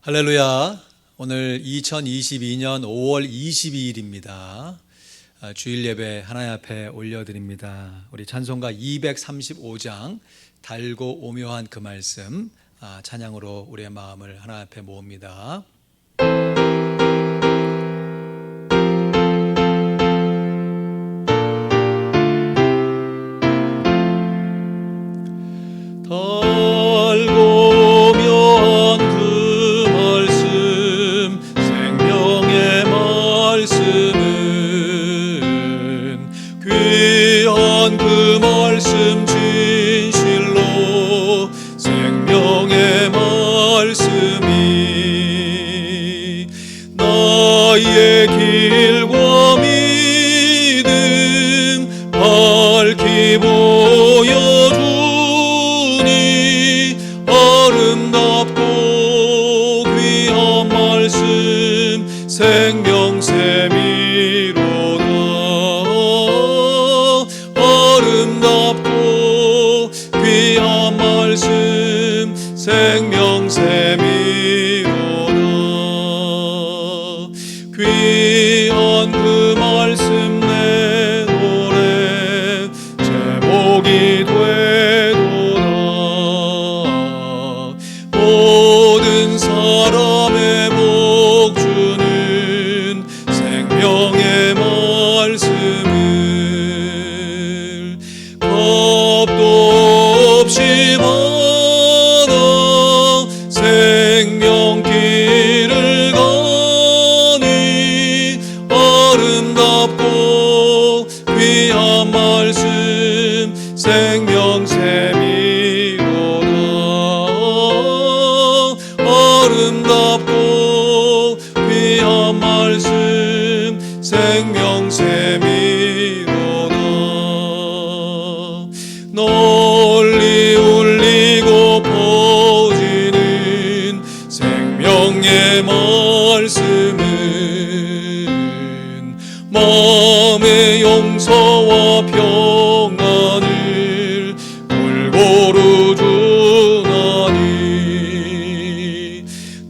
할렐루야. 오늘 2022년 5월 22일입니다. 주일 예배 하나님 앞에 올려드립니다. 우리 찬송가 235장 달고 오묘한 그 말씀 찬양으로 우리의 마음을 하나님 앞에 모읍니다. 그 말씀 진실로 생명의 말씀이 나의 길과 믿음 밝히 보여주니 아름답고 귀한 말씀 생명샘이로다. 아름답고 귀한 말씀 생명샘이로다. 귀한 그 말씀 내 노래 제목이 되도다. 모든 사람의 복주는 생명의 말씀을 겁도 없이 받아 생명길을 가니 아름답고 귀한 말씀 생명샘이로다. 아름답고 귀한 말씀 생명샘이로다. 널리 울리고 퍼지는 생명의 말씀은 마음의 용서와 평안을 골고루 주나니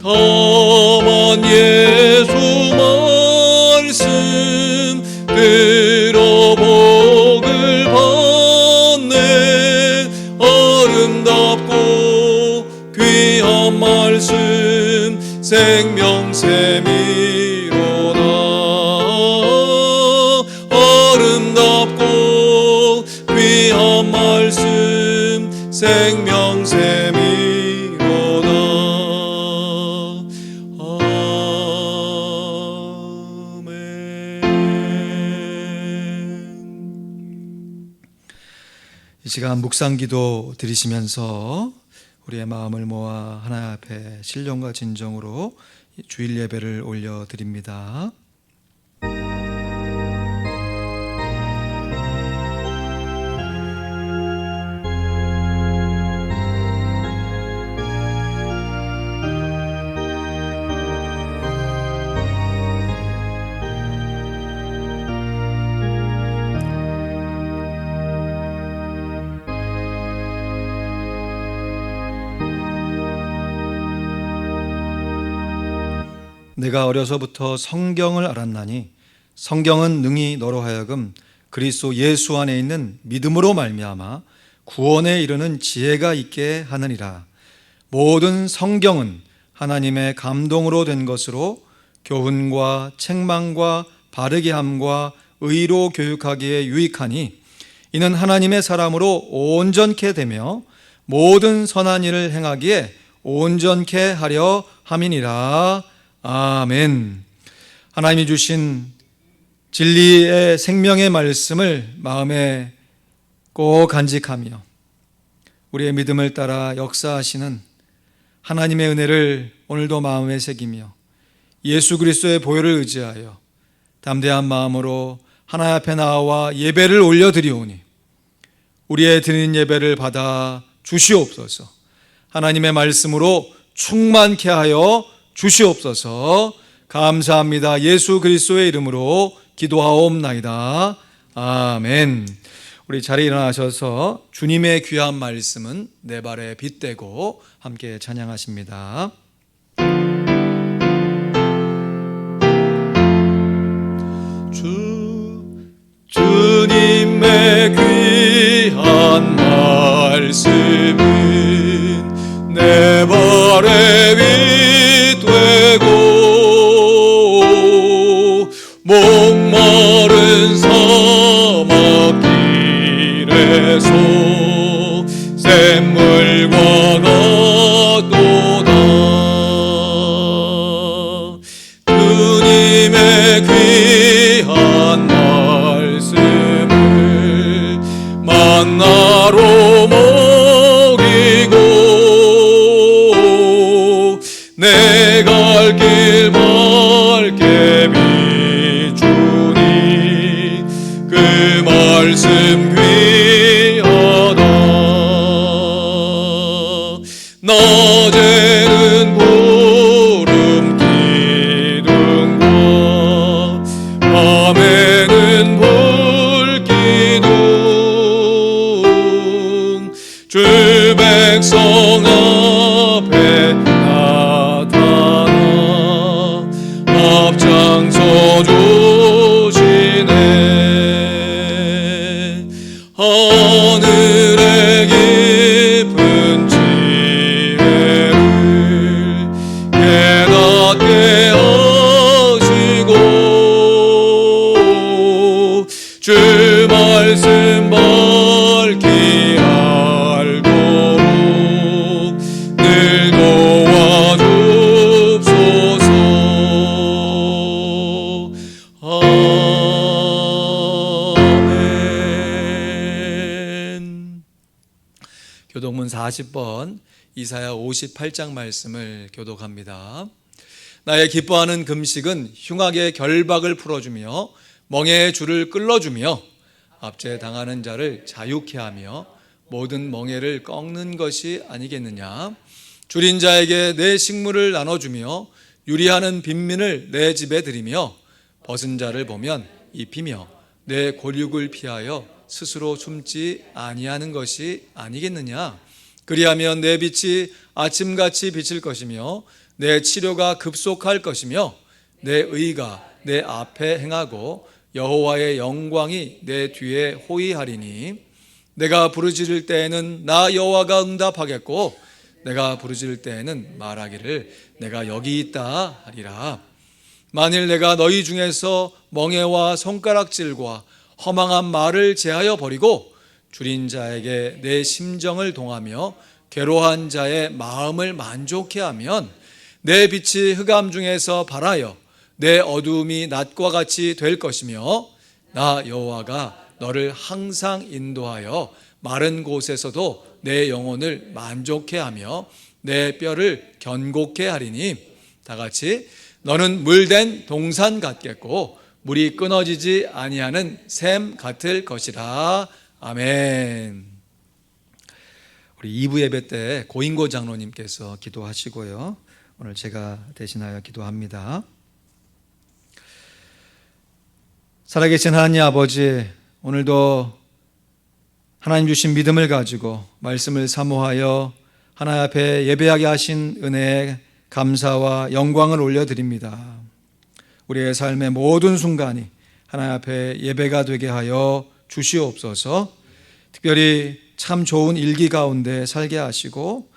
다만 예수 말씀 들어 복을 받네. 아름답고 귀한 말씀 생명샘이로다. 아름답고 귀한 말씀 생명샘이로다. 이 시간 묵상기도 드리시면서 우리의 마음을 모아 하나님 앞에 신령과 진정으로 주일 예배를 올려드립니다. 내가 어려서부터 성경을 알았나니 성경은 능히 너로 하여금 그리스도 예수 안에 있는 믿음으로 말미암아 구원에 이르는 지혜가 있게 하느니라. 모든 성경은 하나님의 감동으로 된 것으로 교훈과 책망과 바르게 함과 의로 교육하기에 유익하니 이는 하나님의 사람으로 온전케 되며 모든 선한 일을 행하기에 온전케 하려 함이니라. 아멘. 하나님이 주신 진리의 생명의 말씀을 마음에 꼭 간직하며 우리의 믿음을 따라 역사하시는 하나님의 은혜를 오늘도 마음에 새기며 예수 그리스도의 보혈을 의지하여 담대한 마음으로 하나님 앞에 나와 예배를 올려드리오니 우리의 드리는 예배를 받아 주시옵소서. 하나님의 말씀으로 충만케 하여 주시옵소서. 감사합니다. 예수 그리스도의 이름으로 기도하옵나이다. 아멘. 우리 자리에 일어나셔서 주님의 귀한 말씀은 내 발에 빗대고 함께 찬양하십니다. 귀한 말씀은 내 발에 빛 되고 목마른 사막길에서 샘물과 같도다. 주님의 귀한 말씀을 만나로 먹이고 내 갈 길 밝게 비추니 그 말씀 귀하다. 낮에는 구름 기둥과 밤에는 불 기둥 주 백성 앞에 나타나 앞장서 주시네. 하늘의 깊은 지혜를 깨닫게 하시고 주 말씀 밝히 알도록 늘 도와주옵소서. 아멘. 교독문 40번 이사야 58장 말씀을 교독합니다. 나의 기뻐하는 금식은 흉악의 결박을 풀어주며 멍에의 줄을 끌어주며 압제 당하는 자를 자유케 하며 모든 멍에를 꺾는 것이 아니겠느냐. 줄인 자에게 내 식물을 나눠주며 유리하는 빈민을 내 집에 들이며 벗은 자를 보면 입히며 내 골육을 피하여 스스로 숨지 아니하는 것이 아니겠느냐. 그리하면 내 빛이 아침같이 비칠 것이며 내 치료가 급속할 것이며 내 의가 내 앞에 행하고 여호와의 영광이 내 뒤에 호위하리니 내가 부르짖을 때에는 나 여호와가 응답하겠고 내가 부르짖을 때에는 말하기를 내가 여기 있다 하리라. 만일 내가 너희 중에서 멍에와 손가락질과 허망한 말을 제하여 버리고 줄인 자에게 내 심정을 동하며 괴로한 자의 마음을 만족해 하면 내 빛이 흑암 중에서 발하여 내 어두움이 낮과 같이 될 것이며 나 여호와가 너를 항상 인도하여 마른 곳에서도 내 영혼을 만족해 하며 내 뼈를 견고케 하리니 다 같이 너는 물된 동산 같겠고 물이 끊어지지 아니하는 샘 같을 것이라. 아멘. 우리 2부 예배 때 고인고 장로님께서 기도하시고요, 오늘 제가 대신하여 기도합니다. 살아계신 하나님 아버지, 오늘도 하나님 주신 믿음을 가지고 말씀을 사모하여 하나님 앞에 예배하게 하신 은혜에 감사와 영광을 올려드립니다. 우리의 삶의 모든 순간이 하나님 앞에 예배가 되게 하여 주시옵소서. 특별히 참 좋은 일기 가운데 살게 하시고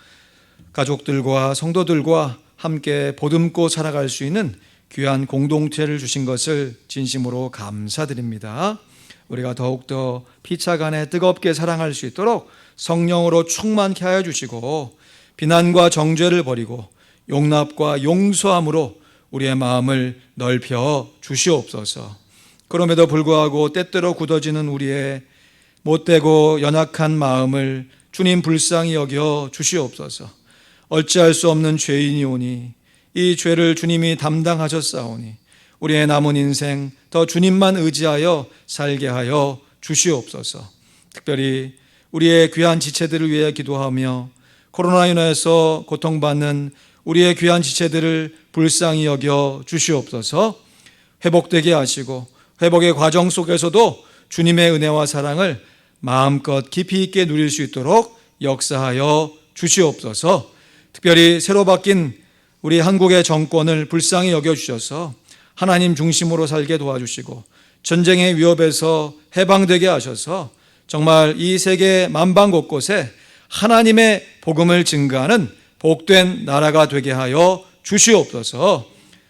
가족들과 성도들과 함께 보듬고 살아갈 수 있는 귀한 공동체를 주신 것을 진심으로 감사드립니다. 우리가 더욱더 피차간에 뜨겁게 사랑할 수 있도록 성령으로 충만케 하여 주시고 비난과 정죄를 버리고 용납과 용서함으로 우리의 마음을 넓혀 주시옵소서. 그럼에도 불구하고 때때로 굳어지는 우리의 못되고 연약한 마음을 주님 불쌍히 여겨 주시옵소서. 어찌할 수 없는 죄인이오니 이 죄를 주님이 담당하셨사오니 우리의 남은 인생 더 주님만 의지하여 살게 하여 주시옵소서. 특별히 우리의 귀한 지체들을 위해 기도하며 코로나로 인해서 고통받는 우리의 귀한 지체들을 불쌍히 여겨 주시옵소서. 회복되게 하시고 회복의 과정 속에서도 주님의 은혜와 사랑을 마음껏 깊이 있게 누릴 수 있도록 역사하여 주시옵소서. 특별히 새로 바뀐 우리 한국의 정권을 불쌍히 여겨주셔서 하나님 중심으로 살게 도와주시고 전쟁의 위협에서 해방되게 하셔서 정말 이 세계 만방 곳곳에 하나님의 복음을 증거하는 복된 나라가 되게 하여 주시옵소서.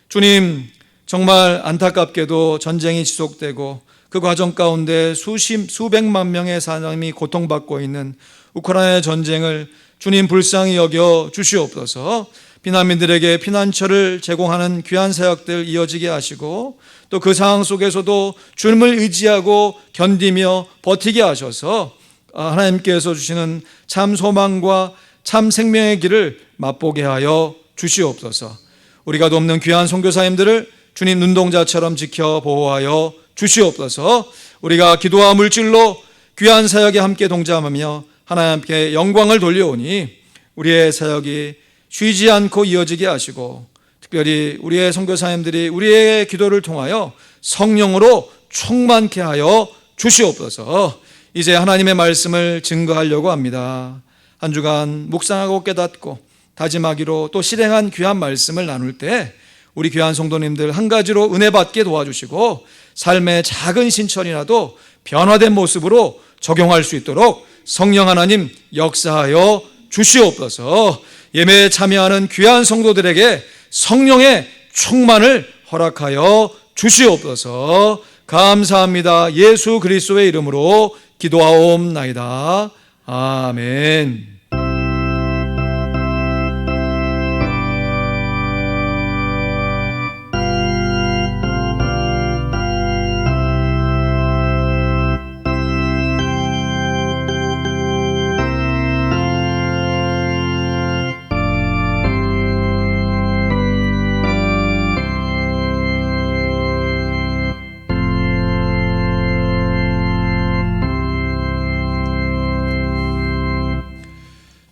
주님, 정말 안타깝게도 전쟁이 지속되고 그 과정 가운데 수백만 명의 사람이 고통받고 있는 우크라이나 전쟁을 주님 불쌍히 여겨 주시옵소서. 피난민들에게 피난처를 제공하는 귀한 사역들 이어지게 하시고 또 그 상황 속에서도 주님을 의지하고 견디며 버티게 하셔서 하나님께서 주시는 참 소망과 참 생명의 길을 맛보게 하여 주시옵소서. 우리가 돕는 귀한 선교사님들을 주님 눈동자처럼 지켜 보호하여 주시옵소서. 우리가 기도와 물질로 귀한 사역에 함께 동참하며 하나님께 영광을 돌려오니 우리의 사역이 쉬지 않고 이어지게 하시고 특별히 우리의 선교사님들이 우리의 기도를 통하여 성령으로 충만케 하여 주시옵소서. 이제 하나님의 말씀을 증거하려고 합니다. 한 주간 묵상하고 깨닫고 다짐하기로 또 실행한 귀한 말씀을 나눌 때 우리 귀한 성도님들 한 가지로 은혜 받게 도와주시고 삶의 작은 신천이라도 변화된 모습으로 적용할 수 있도록 성령 하나님 역사하여 주시옵소서. 예배에 참여하는 귀한 성도들에게 성령의 충만을 허락하여 주시옵소서. 감사합니다. 예수 그리스도의 이름으로 기도하옵나이다. 아멘.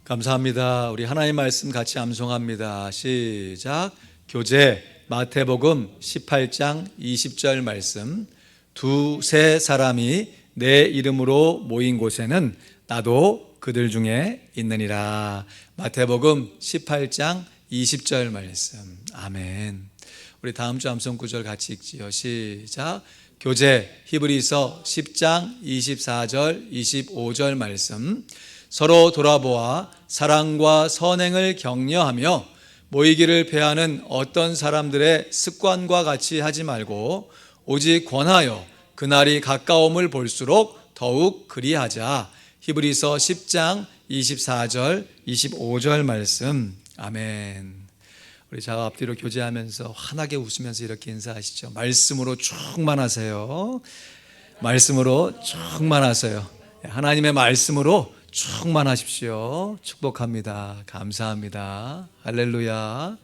감사합니다. 우리 하나님 말씀 같이 암송합니다. 시작. 교재 마태복음 18장 20절 말씀. 두세 사람이 내 이름으로 모인 곳에는 나도 그들 중에 있느니라. 마태복음 18장 20절 말씀. 아멘. 우리 다음 주 암송 구절 같이 읽지요. 시작. 교재 히브리서 10장 24절 25절 말씀. 서로 돌아보아 사랑과 선행을 격려하며 모이기를 패하는 어떤 사람들의 습관과 같이 하지 말고 오직 권하여 그날이 가까움을 볼수록 더욱 그리하자. 히브리서 10장 24절 25절 말씀. 아멘. 우리 자 앞뒤로 교제하면서 환하게 웃으면서 이렇게 인사하시죠. 말씀으로 충만하세요. 말씀으로 충만하세요. 하나님의 말씀으로 충만하십시오. 축복합니다. 감사합니다. 할렐루야.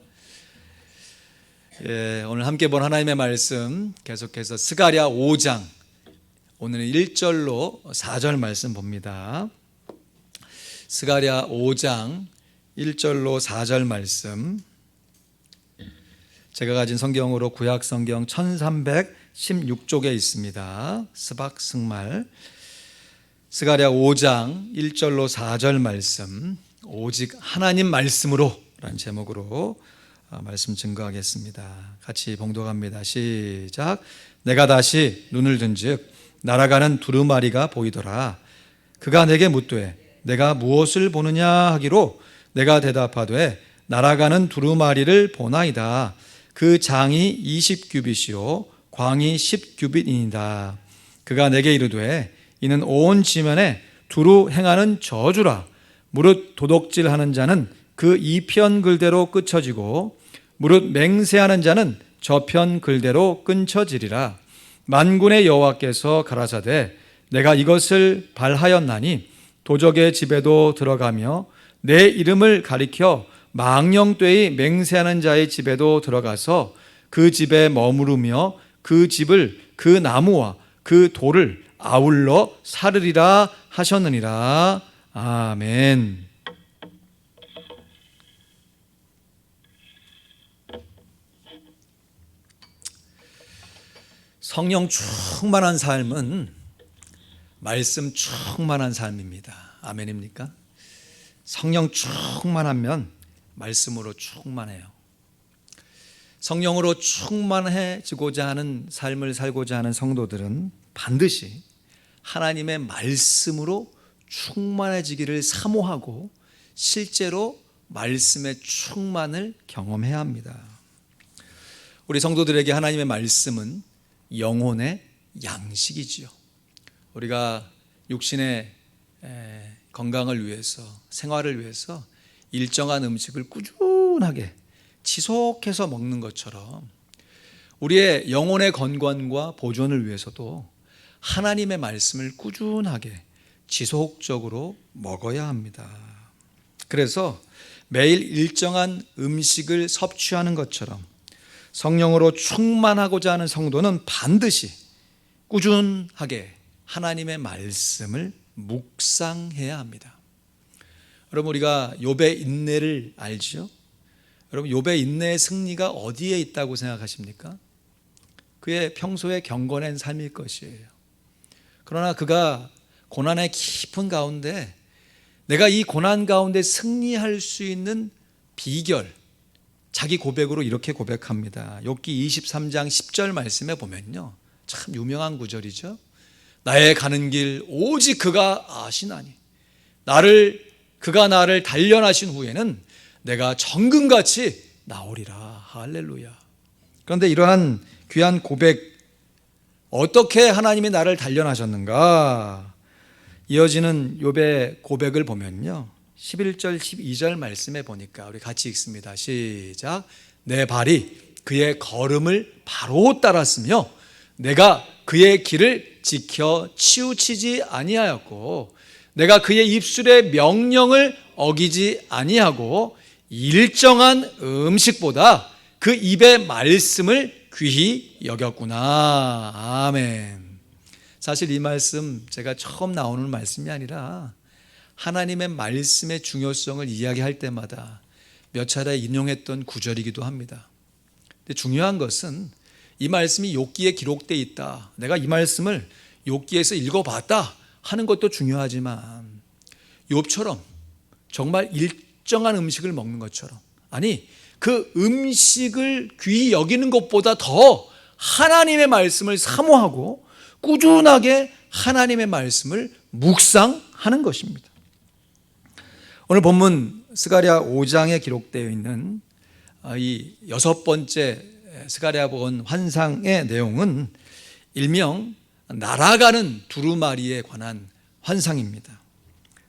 예, 오늘 함께 본 하나님의 말씀 계속해서 스가랴 5장 오늘은 1절로 4절 말씀 봅니다. 스가랴 5장 1절로 4절 말씀. 제가 가진 성경으로 구약 성경 1316쪽에 있습니다. 스박 승말. 스가랴 5장 1절로 4절 말씀, 오직 하나님 말씀으로 라는 제목으로 말씀 증거하겠습니다. 같이 봉독합니다. 시작. 내가 다시 눈을 든즉 날아가는 두루마리가 보이더라. 그가 내게 묻되 내가 무엇을 보느냐 하기로 내가 대답하되 날아가는 두루마리를 보나이다. 그 장이 20규빗이요 광이 10규빗이니이다. 그가 내게 이르되 이는 온 지면에 두루 행하는 저주라. 무릇 도둑질하는 자는 그 이편 글대로 끊쳐지고 무릇 맹세하는 자는 저편 글대로 끊쳐지리라. 만군의 여호와께서 가라사대 내가 이것을 발하였나니 도적의 집에도 들어가며 내 이름을 가리켜 망령되이 맹세하는 자의 집에도 들어가서 그 집에 머무르며 그 집을 그 나무와 그 돌을 아울러 사르리라 하셨느니라. 아멘. 성령 충만한 삶은 말씀 충만한 삶입니다. 아멘입니까? 성령 충만하면 말씀으로 충만해요. 성령으로 충만해지고자 하는 삶을 살고자 하는 성도들은 반드시 하나님의 말씀으로 충만해지기를 사모하고 실제로 말씀의 충만을 경험해야 합니다. 우리 성도들에게 하나님의 말씀은 영혼의 양식이지요. 우리가 육신의 건강을 위해서, 생활을 위해서 일정한 음식을 꾸준하게 지속해서 먹는 것처럼 우리의 영혼의 건강과 보존을 위해서도 하나님의 말씀을 꾸준하게 지속적으로 먹어야 합니다. 그래서 매일 일정한 음식을 섭취하는 것처럼 성령으로 충만하고자 하는 성도는 반드시 꾸준하게 하나님의 말씀을 묵상해야 합니다. 여러분, 우리가 욥의 인내를 알죠? 여러분, 욥의 인내의 승리가 어디에 있다고 생각하십니까? 그의 평소에 경건한 삶일 것이에요. 그러나 그가 고난의 깊은 가운데 내가 이 고난 가운데 승리할 수 있는 비결, 자기 고백으로 이렇게 고백합니다. 욥기 23장 10절 말씀에 보면요, 참 유명한 구절이죠. 나의 가는 길 오직 그가 아시나니 그가 나를 단련하신 후에는 내가 정금같이 나오리라. 할렐루야. 그런데 이러한 귀한 고백, 어떻게 하나님이 나를 단련하셨는가? 이어지는 욥의 고백을 보면요, 11절 12절 말씀에 보니까 우리 같이 읽습니다. 시작. 내 발이 그의 걸음을 바로 따랐으며 내가 그의 길을 지켜 치우치지 아니하였고 내가 그의 입술의 명령을 어기지 아니하고 일정한 음식보다 그 입의 말씀을 귀히 여겼구나. 아멘. 사실 이 말씀 제가 처음 나오는 말씀이 아니라 하나님의 말씀의 중요성을 이야기할 때마다 몇 차례 인용했던 구절이기도 합니다. 근데 중요한 것은 이 말씀이 욥기에 기록되어 있다, 내가 이 말씀을 욥기에서 읽어봤다 하는 것도 중요하지만 욥처럼 정말 일정한 음식을 먹는 것처럼, 아니 그 음식을 귀히 여기는 것보다 더 하나님의 말씀을 사모하고 꾸준하게 하나님의 말씀을 묵상하는 것입니다. 오늘 본문 스가랴 5장에 기록되어 있는 이 6번째 스가랴 본 환상의 내용은 일명 날아가는 두루마리에 관한 환상입니다.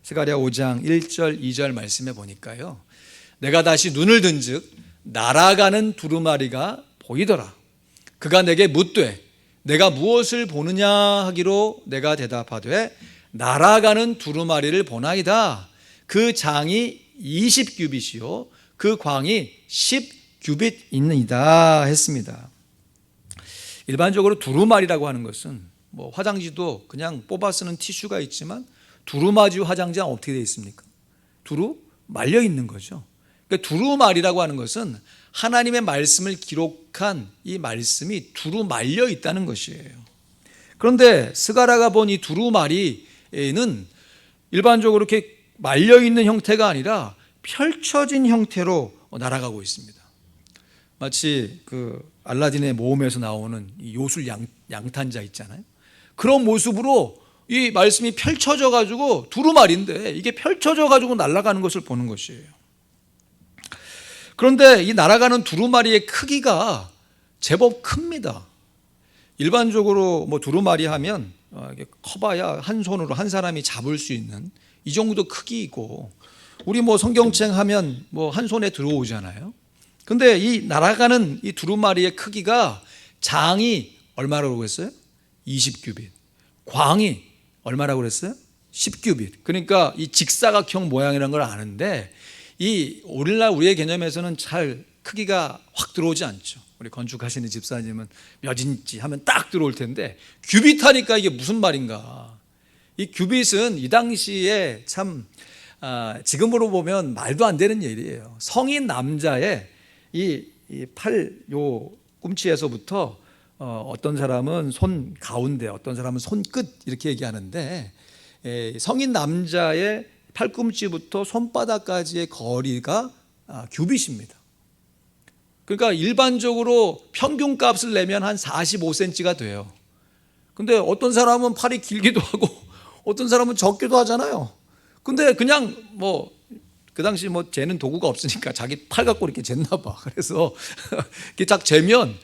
스가랴 5장 1절 2절 말씀에 보니까요, 내가 다시 눈을 든즉 날아가는 두루마리가 보이더라. 그가 내게 묻되 내가 무엇을 보느냐 하기로 내가 대답하되 날아가는 두루마리를 보나이다. 그 장이 20규빗이요 그 광이 10규빗이니이다 했습니다. 일반적으로 두루마리라고 하는 것은 뭐 화장지도 그냥 뽑아 쓰는 티슈가 있지만 두루마리 화장지는 어떻게 되어 있습니까? 두루 말려 있는 거죠. 그러니까 두루마리라고 하는 것은 하나님의 말씀을 기록한 이 말씀이 두루 말려 있다는 것이에요. 그런데 스가랴가 본 이 두루마리는 일반적으로 이렇게 말려 있는 형태가 아니라 펼쳐진 형태로 날아가고 있습니다. 마치 그 알라딘의 모험에서 나오는 이 요술 양탄자 있잖아요. 그런 모습으로 이 말씀이 펼쳐져 가지고 두루마리인데 이게 펼쳐져 가지고 날아가는 것을 보는 것이에요. 그런데 이 날아가는 두루마리의 크기가 제법 큽니다. 일반적으로 뭐 두루마리 하면 커봐야 한 손으로 한 사람이 잡을 수 있는 이 정도 크기이고, 우리 뭐 성경책 하면 뭐 한 손에 들어오잖아요. 근데 이 날아가는 이 두루마리의 크기가 장이 얼마라고 그랬어요? 20규빗. 광이 얼마라고 그랬어요? 10규빗. 그러니까 이 직사각형 모양이라는 걸 아는데 이 오늘날 우리의 개념에서는 잘 크기가 확 들어오지 않죠. 우리 건축하시는 집사님은 몇 인치 하면 딱 들어올 텐데 규빗 하니까 이게 무슨 말인가. 이 규빗은 이 당시에 참 지금으로 보면 말도 안 되는 일이에요. 성인 남자의 이 팔 요 꿈치에서부터 어떤 사람은 손 가운데, 어떤 사람은 손끝 이렇게 얘기하는데 성인 남자의 팔꿈치부터 손바닥까지의 거리가 규빗입니다. 그러니까 일반적으로 평균값을 내면 한 45cm가 돼요. 근데 어떤 사람은 팔이 길기도 하고 어떤 사람은 적기도 하잖아요. 근데 그냥 뭐 그 당시 뭐 재는 도구가 없으니까 자기 팔 갖고 이렇게 쟀나 봐. 그래서 이렇게 딱 재면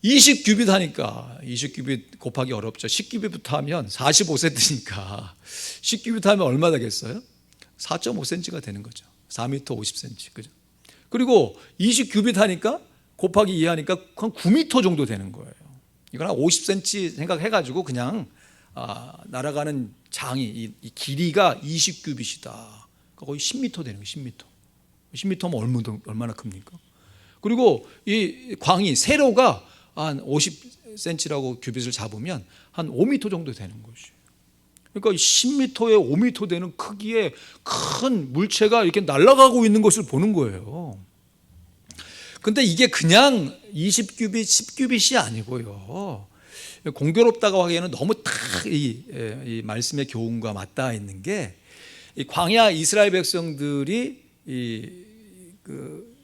20규빗 하니까 20규빗 곱하기 어렵죠. 10규빗부터 하면 45cm니까 10규빗 하면 얼마 되겠어요? 4.5cm가 되는 거죠. 4m 50cm. 그죠? 그리고 20규빗 하니까 곱하기 2 하니까 한 9m 정도 되는 거예요. 이건 한 50cm 생각해가지고 그냥 날아가는 장이 이 길이가 20규빗이다. 거의 10m 되는 거예요. 10m. 10m면 얼마나 큽니까? 그리고 이 광이 세로가 한 50cm라고 규빗을 잡으면 한 5m 정도 되는 것이에요. 그러니까 10m에 5m 되는 크기의 큰 물체가 이렇게 날아가고 있는 것을 보는 거예요. 근데 이게 그냥 20규빗, 10규빗이 아니고요. 공교롭다고 하기에는 너무 딱 이 말씀의 교훈과 맞닿아 있는 게, 이 광야 이스라엘 백성들이 그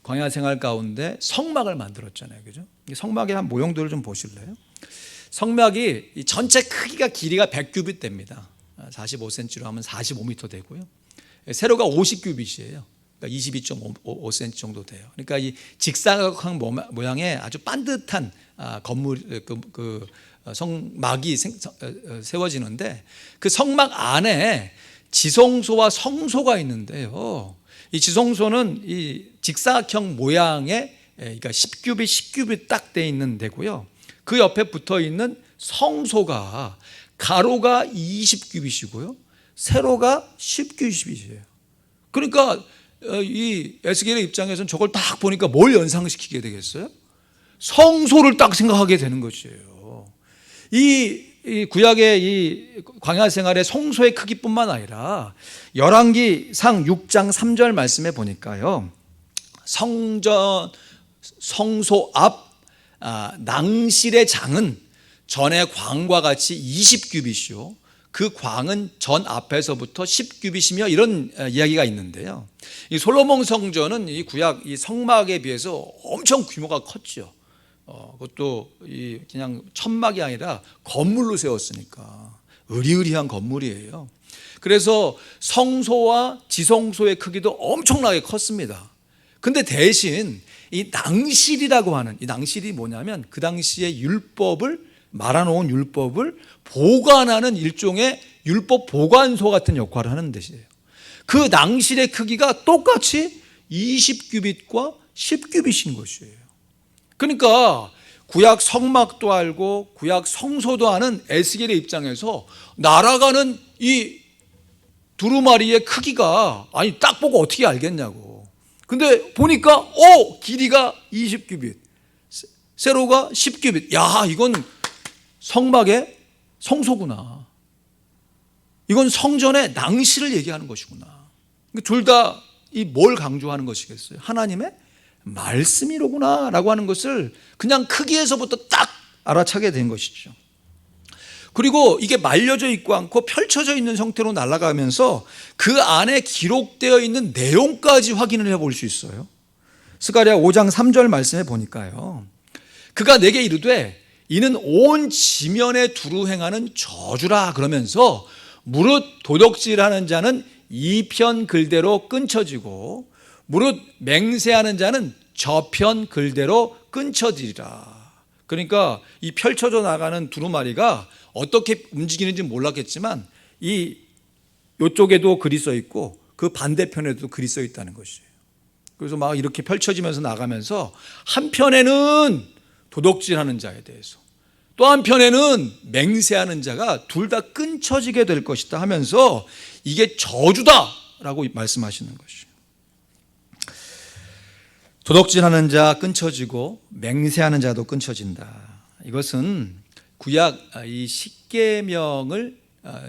광야 생활 가운데 성막을 만들었잖아요, 그죠? 성막의 한 모형들을 좀 보실래요? 성막이 이 전체 크기가 길이가 100규빗 됩니다. 45cm로 하면 45m 되고요. 세로가 50규빗이에요. 그러니까 22.5cm 정도 돼요. 그러니까 이 직사각형 모양의 아주 반듯한 건물 그 성막이 세워지는데, 그 성막 안에 지성소와 성소가 있는데요. 이 지성소는 이 직사각형 모양의, 그러니까 10규빗 10규빗 딱 돼 있는 데고요. 그 옆에 붙어 있는 성소가 가로가 20규빗이고요, 세로가 10규빗이에요. 그러니까 이 에스겔의 입장에서는 저걸 딱 보니까 뭘 연상시키게 되겠어요? 성소를 딱 생각하게 되는 것이에요. 이 구약의 이 광야 생활의 성소의 크기뿐만 아니라 열왕기상 6장 3절 말씀에 보니까요, 성전 성소 앞 낭실의 장은 전의 광과 같이 20규빗이요, 그 광은 전 앞에서부터 10규빗이며, 이런 이야기가 있는데요. 이 솔로몬 성전은 이 구약 이 성막에 비해서 엄청 규모가 컸죠. 그것도 이 그냥 천막이 아니라 건물로 세웠으니까 으리으리한 건물이에요. 그래서 성소와 지성소의 크기도 엄청나게 컸습니다. 근데 대신 이 낭실이라고 하는, 이 낭실이 뭐냐면 그 당시의 율법을 말아놓은 율법을 보관하는 일종의 율법 보관소 같은 역할을 하는 데이에요. 그 낭실의 크기가 똑같이 20규빗과 10규빗인 것이에요. 그러니까 구약 성막도 알고 구약 성소도 아는 에스겔의 입장에서 날아가는 이 두루마리의 크기가, 아니 딱 보고 어떻게 알겠냐고. 근데 보니까 길이가 20규빗, 세로가 10규빗. 야, 이건 성막의 성소구나. 이건 성전의 낭실을 얘기하는 것이구나. 둘 다 이 뭘 강조하는 것이겠어요? 하나님의 말씀이로구나 라고 하는 것을 그냥 크기에서부터 딱 알아차게 된 것이죠. 그리고 이게 말려져 있고 않고 펼쳐져 있는 형태로 날아가면서 그 안에 기록되어 있는 내용까지 확인을 해볼 수 있어요. 스가랴 5장 3절 말씀에 보니까요, 그가 내게 이르되 이는 온 지면에 두루 행하는 저주라 그러면서 무릇 도덕질하는 자는 이편 글대로 끊쳐지고 무릇 맹세하는 자는 저편 글대로 끊쳐지리라. 그러니까 이 펼쳐져 나가는 두루마리가 어떻게 움직이는지 몰랐겠지만 이쪽에도 글이 써 있고 그 반대편에도 글이 써 있다는 것이에요. 그래서 막 이렇게 펼쳐지면서 나가면서 한편에는 도덕질하는 자에 대해서, 또 한편에는 맹세하는 자가 둘 다 끊쳐지게 될 것이다 하면서 이게 저주다라고 말씀하시는 것이에요. 도덕질하는 자 끊쳐지고 맹세하는 자도 끊쳐진다. 이것은 구약 이 십계명을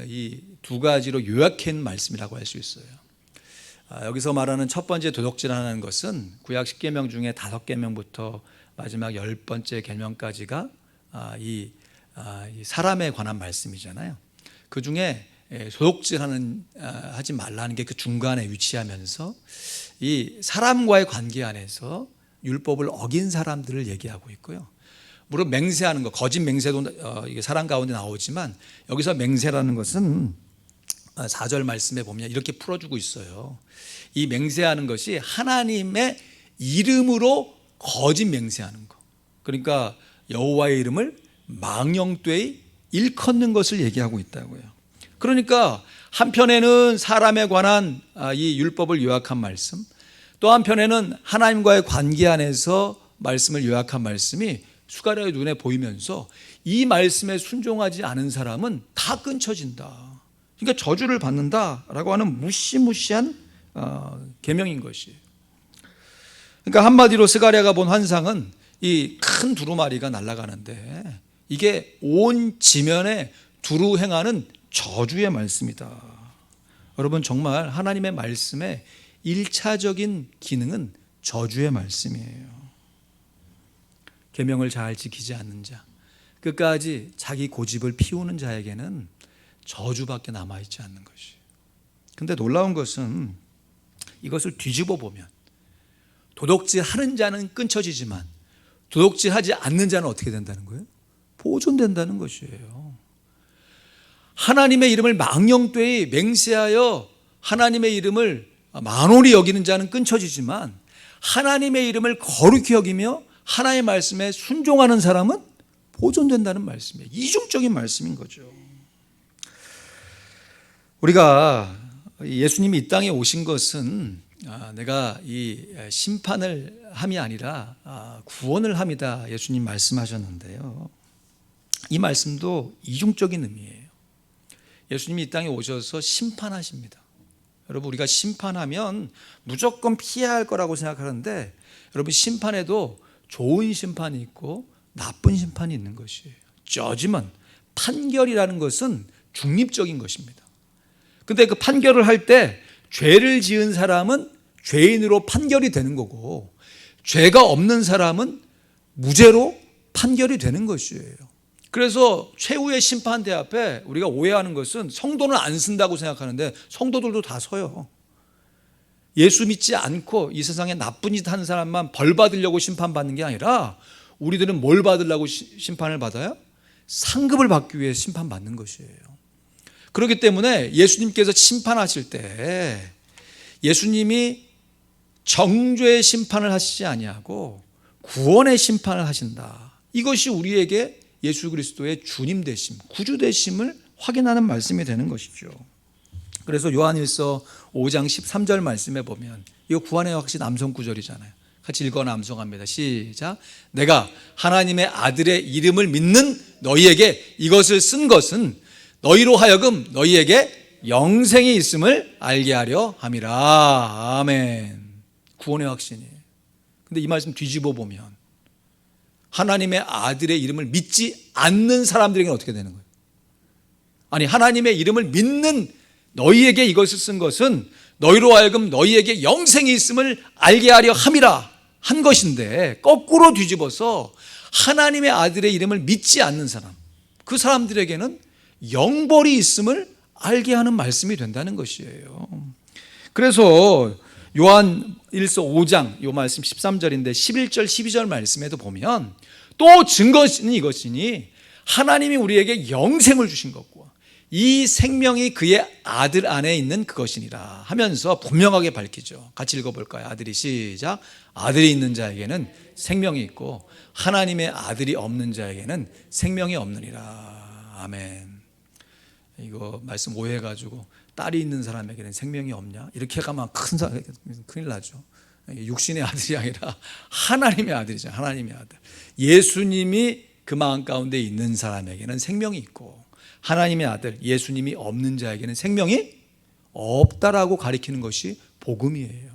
이 두 가지로 요약한 말씀이라고 할 수 있어요. 여기서 말하는 첫 번째 도덕질하는 것은 구약 십계명 중에 5계명부터 마지막 10번째 계명까지가 이 사람에 관한 말씀이잖아요. 그 중에 도덕질하는 하지 말라는 게 그 중간에 위치하면서 이 사람과의 관계 안에서 율법을 어긴 사람들을 얘기하고 있고요. 물론 맹세하는 거, 거짓 맹세도 이게 사람 가운데 나오지만 여기서 맹세라는 것은 4절 말씀에 보면 이렇게 풀어주고 있어요. 이 맹세하는 것이 하나님의 이름으로 거짓 맹세하는 거. 그러니까 여호와의 이름을 망령되이 일컫는 것을 얘기하고 있다고요. 그러니까 한편에는 사람에 관한 이 율법을 요약한 말씀, 또 한편에는 하나님과의 관계 안에서 말씀을 요약한 말씀이 수가랴의 눈에 보이면서 이 말씀에 순종하지 않은 사람은 다 끊쳐진다. 그러니까 저주를 받는다라고 하는 무시무시한 계명인 것이에요. 그러니까 한마디로 스가랴가 본 환상은 이 큰 두루마리가 날아가는데 이게 온 지면에 두루 행하는 저주의 말씀이다. 여러분, 정말 하나님의 말씀의 1차적인 기능은 저주의 말씀이에요. 계명을 잘 지키지 않는 자, 끝까지 자기 고집을 피우는 자에게는 저주밖에 남아있지 않는 것이. 근데 놀라운 것은 이것을 뒤집어 보면 도둑질 하는 자는 끊쳐지지만 도둑질 하지 않는 자는 어떻게 된다는 거예요? 보존된다는 것이에요. 하나님의 이름을 망령되이 맹세하여 하나님의 이름을 만홀히 여기는 자는 끊쳐지지만 하나님의 이름을 거룩히 여기며 하나님의 말씀에 순종하는 사람은 보존된다는 말씀이에요. 이중적인 말씀인 거죠. 우리가 예수님이 이 땅에 오신 것은 내가 이 심판을 함이 아니라 구원을 함이다, 예수님 말씀하셨는데요. 이 말씀도 이중적인 의미예요. 예수님이 이 땅에 오셔서 심판하십니다. 여러분, 우리가 심판하면 무조건 피해야 할 거라고 생각하는데 여러분, 심판에도 좋은 심판이 있고 나쁜 심판이 있는 것이에요. judgment, 판결이라는 것은 중립적인 것입니다. 근데 그 판결을 할 때 죄를 지은 사람은 죄인으로 판결이 되는 거고 죄가 없는 사람은 무죄로 판결이 되는 것이에요. 그래서 최후의 심판대 앞에 우리가 오해하는 것은 성도는 안 쓴다고 생각하는데 성도들도 다 서요. 예수 믿지 않고 이 세상에 나쁜 짓 하는 사람만 벌 받으려고 심판받는 게 아니라 우리들은 뭘 받으려고 심판을 받아요? 상급을 받기 위해 심판받는 것이에요. 그렇기 때문에 예수님께서 심판하실 때 예수님이 정죄의 심판을 하시지 아니하고 구원의 심판을 하신다. 이것이 우리에게 예수 그리스도의 주님 되심, 구주 되심을 확인하는 말씀이 되는 것이죠. 그래서 요한일서 5장 13절 말씀에 보면 이거 구원의 확신 암송 구절이잖아요. 같이 읽어나 암송합니다. 시작. 내가 하나님의 아들의 이름을 믿는 너희에게 이것을 쓴 것은 너희로 하여금 너희에게 영생이 있음을 알게 하려 함이라. 아멘. 구원의 확신이에요. 근데 이 말씀 뒤집어 보면 하나님의 아들의 이름을 믿지 않는 사람들에게는 어떻게 되는 거예요? 아니, 하나님의 이름을 믿는 너희에게 이것을 쓴 것은 너희로 하여금 너희에게 영생이 있음을 알게 하려 함이라 한 것인데, 거꾸로 뒤집어서 하나님의 아들의 이름을 믿지 않는 사람, 그 사람들에게는 영벌이 있음을 알게 하는 말씀이 된다는 것이에요. 그래서 요한 1서 5장 요 말씀 13절인데 11절 12절 말씀에도 보면 또 증거는 이것이니 하나님이 우리에게 영생을 주신 것과 이 생명이 그의 아들 안에 있는 그것이니라 하면서 분명하게 밝히죠. 같이 읽어볼까요? 아들이 시작. 아들이 있는 자에게는 생명이 있고 하나님의 아들이 없는 자에게는 생명이 없느니라. 아멘. 이거 말씀 오해해가지고 딸이 있는 사람에게는 생명이 없냐? 이렇게 가면 큰일 나죠. 육신의 아들이 아니라 하나님의 아들이죠. 하나님의 아들. 예수님이 그 마음 가운데 있는 사람에게는 생명이 있고 하나님의 아들 예수님이 없는 자에게는 생명이 없다라고 가리키는 것이 복음이에요.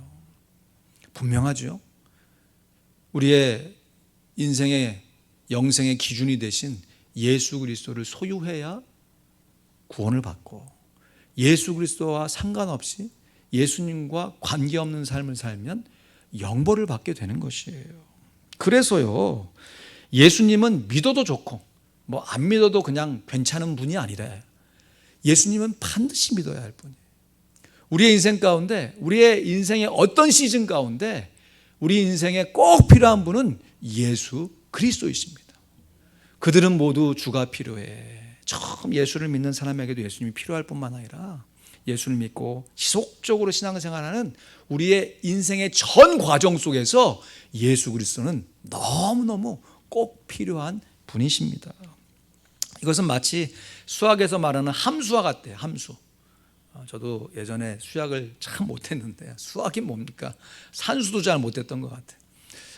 분명하죠. 우리의 인생의 영생의 기준이 되신 예수 그리스도를 소유해야 구원을 받고 예수 그리스도와 상관없이 예수님과 관계없는 삶을 살면 영벌을 받게 되는 것이에요. 그래서요, 예수님은 믿어도 좋고 뭐 안 믿어도 그냥 괜찮은 분이 아니래. 예수님은 반드시 믿어야 할 분이에요. 우리의 인생 가운데, 우리의 인생의 어떤 시즌 가운데 우리 인생에 꼭 필요한 분은 예수 그리스도이십니다. 그들은 모두 주가 필요해. 처음 예수를 믿는 사람에게도 예수님이 필요할 뿐만 아니라 예수를 믿고 지속적으로 신앙생활하는 우리의 인생의 전 과정 속에서 예수 그리스도는 너무너무 꼭 필요한 분이십니다. 이것은 마치 수학에서 말하는 함수와 같대요. 함수. 저도 예전에 수학을 참 못했는데 수학이 뭡니까? 산수도 잘 못했던 것 같아요.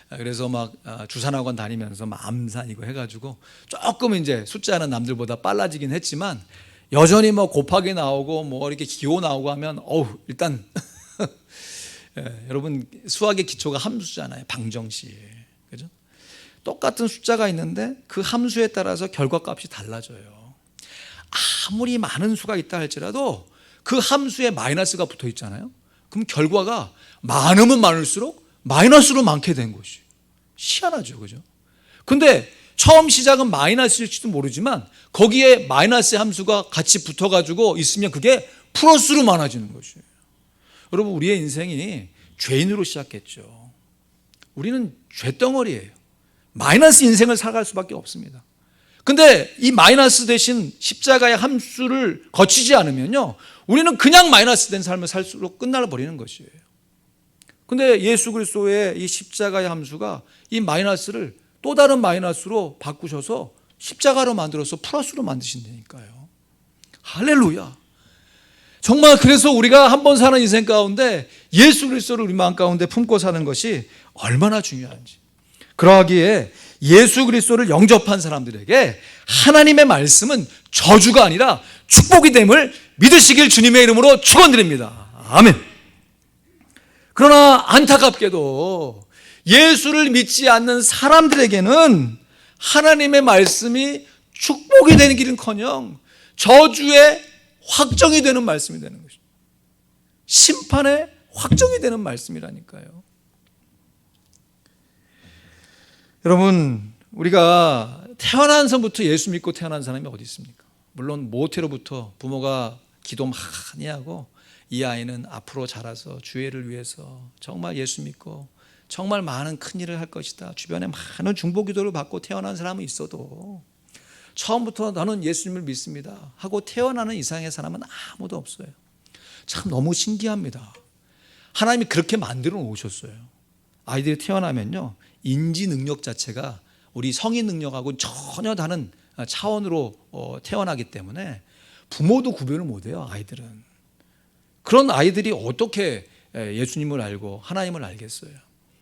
그래서 막 주산학원 다니면서 막 암산이고 해가지고 조금 이제 숫자는 남들보다 빨라지긴 했지만 여전히 뭐 곱하기 나오고 뭐 이렇게 기호 나오고 하면 일단 여러분 수학의 기초가 함수잖아요. 방정식. 그죠? 똑같은 숫자가 있는데 그 함수에 따라서 결과값이 달라져요. 아무리 많은 수가 있다 할지라도 그 함수에 마이너스가 붙어 있잖아요. 그럼 결과가 많으면 많을수록 마이너스로 많게 된 것이 희한하죠. 그죠? 근데 처음 시작은 마이너스일지도 모르지만 거기에 마이너스 함수가 같이 붙어가지고 있으면 그게 플러스로 많아지는 것이에요. 여러분, 우리의 인생이 죄인으로 시작했죠. 우리는 죄덩어리예요. 마이너스 인생을 살아갈 수밖에 없습니다. 근데 이 마이너스 대신 십자가의 함수를 거치지 않으면요, 우리는 그냥 마이너스 된 삶을 살수록 끝나버리는 것이에요. 근데 예수 그리스도의 이 십자가의 함수가 이 마이너스를 또 다른 마이너스로 바꾸셔서 십자가로 만들어서 플러스로 만드신다니까요. 할렐루야. 정말 그래서 우리가 한 번 사는 인생 가운데 예수 그리스도를 우리 마음 가운데 품고 사는 것이 얼마나 중요한지. 그러하기에 예수 그리스도를 영접한 사람들에게 하나님의 말씀은 저주가 아니라 축복이 됨을 믿으시길 주님의 이름으로 축원드립니다. 아멘. 그러나 안타깝게도 예수를 믿지 않는 사람들에게는 하나님의 말씀이 축복이 되는 길은커녕 저주의 확정이 되는 말씀이 되는 것입니다. 심판의 확정이 되는 말씀이라니까요. 여러분, 우리가 태어난서부터 예수 믿고 태어난 사람이 어디 있습니까? 물론 모태로부터 부모가 기도 많이 하고 이 아이는 앞으로 자라서 주의를 위해서 정말 예수 믿고 정말 많은 큰 일을 할 것이다, 주변에 많은 중보기도를 받고 태어난 사람은 있어도 처음부터 나는 예수님을 믿습니다 하고 태어나는 이상의 사람은 아무도 없어요. 참 너무 신기합니다. 하나님이 그렇게 만들어 놓으셨어요. 아이들이 태어나면요, 인지 능력 자체가 우리 성인 능력하고는 전혀 다른 차원으로 태어나기 때문에 부모도 구별을 못해요. 아이들은. 그런 아이들이 어떻게 예수님을 알고 하나님을 알겠어요.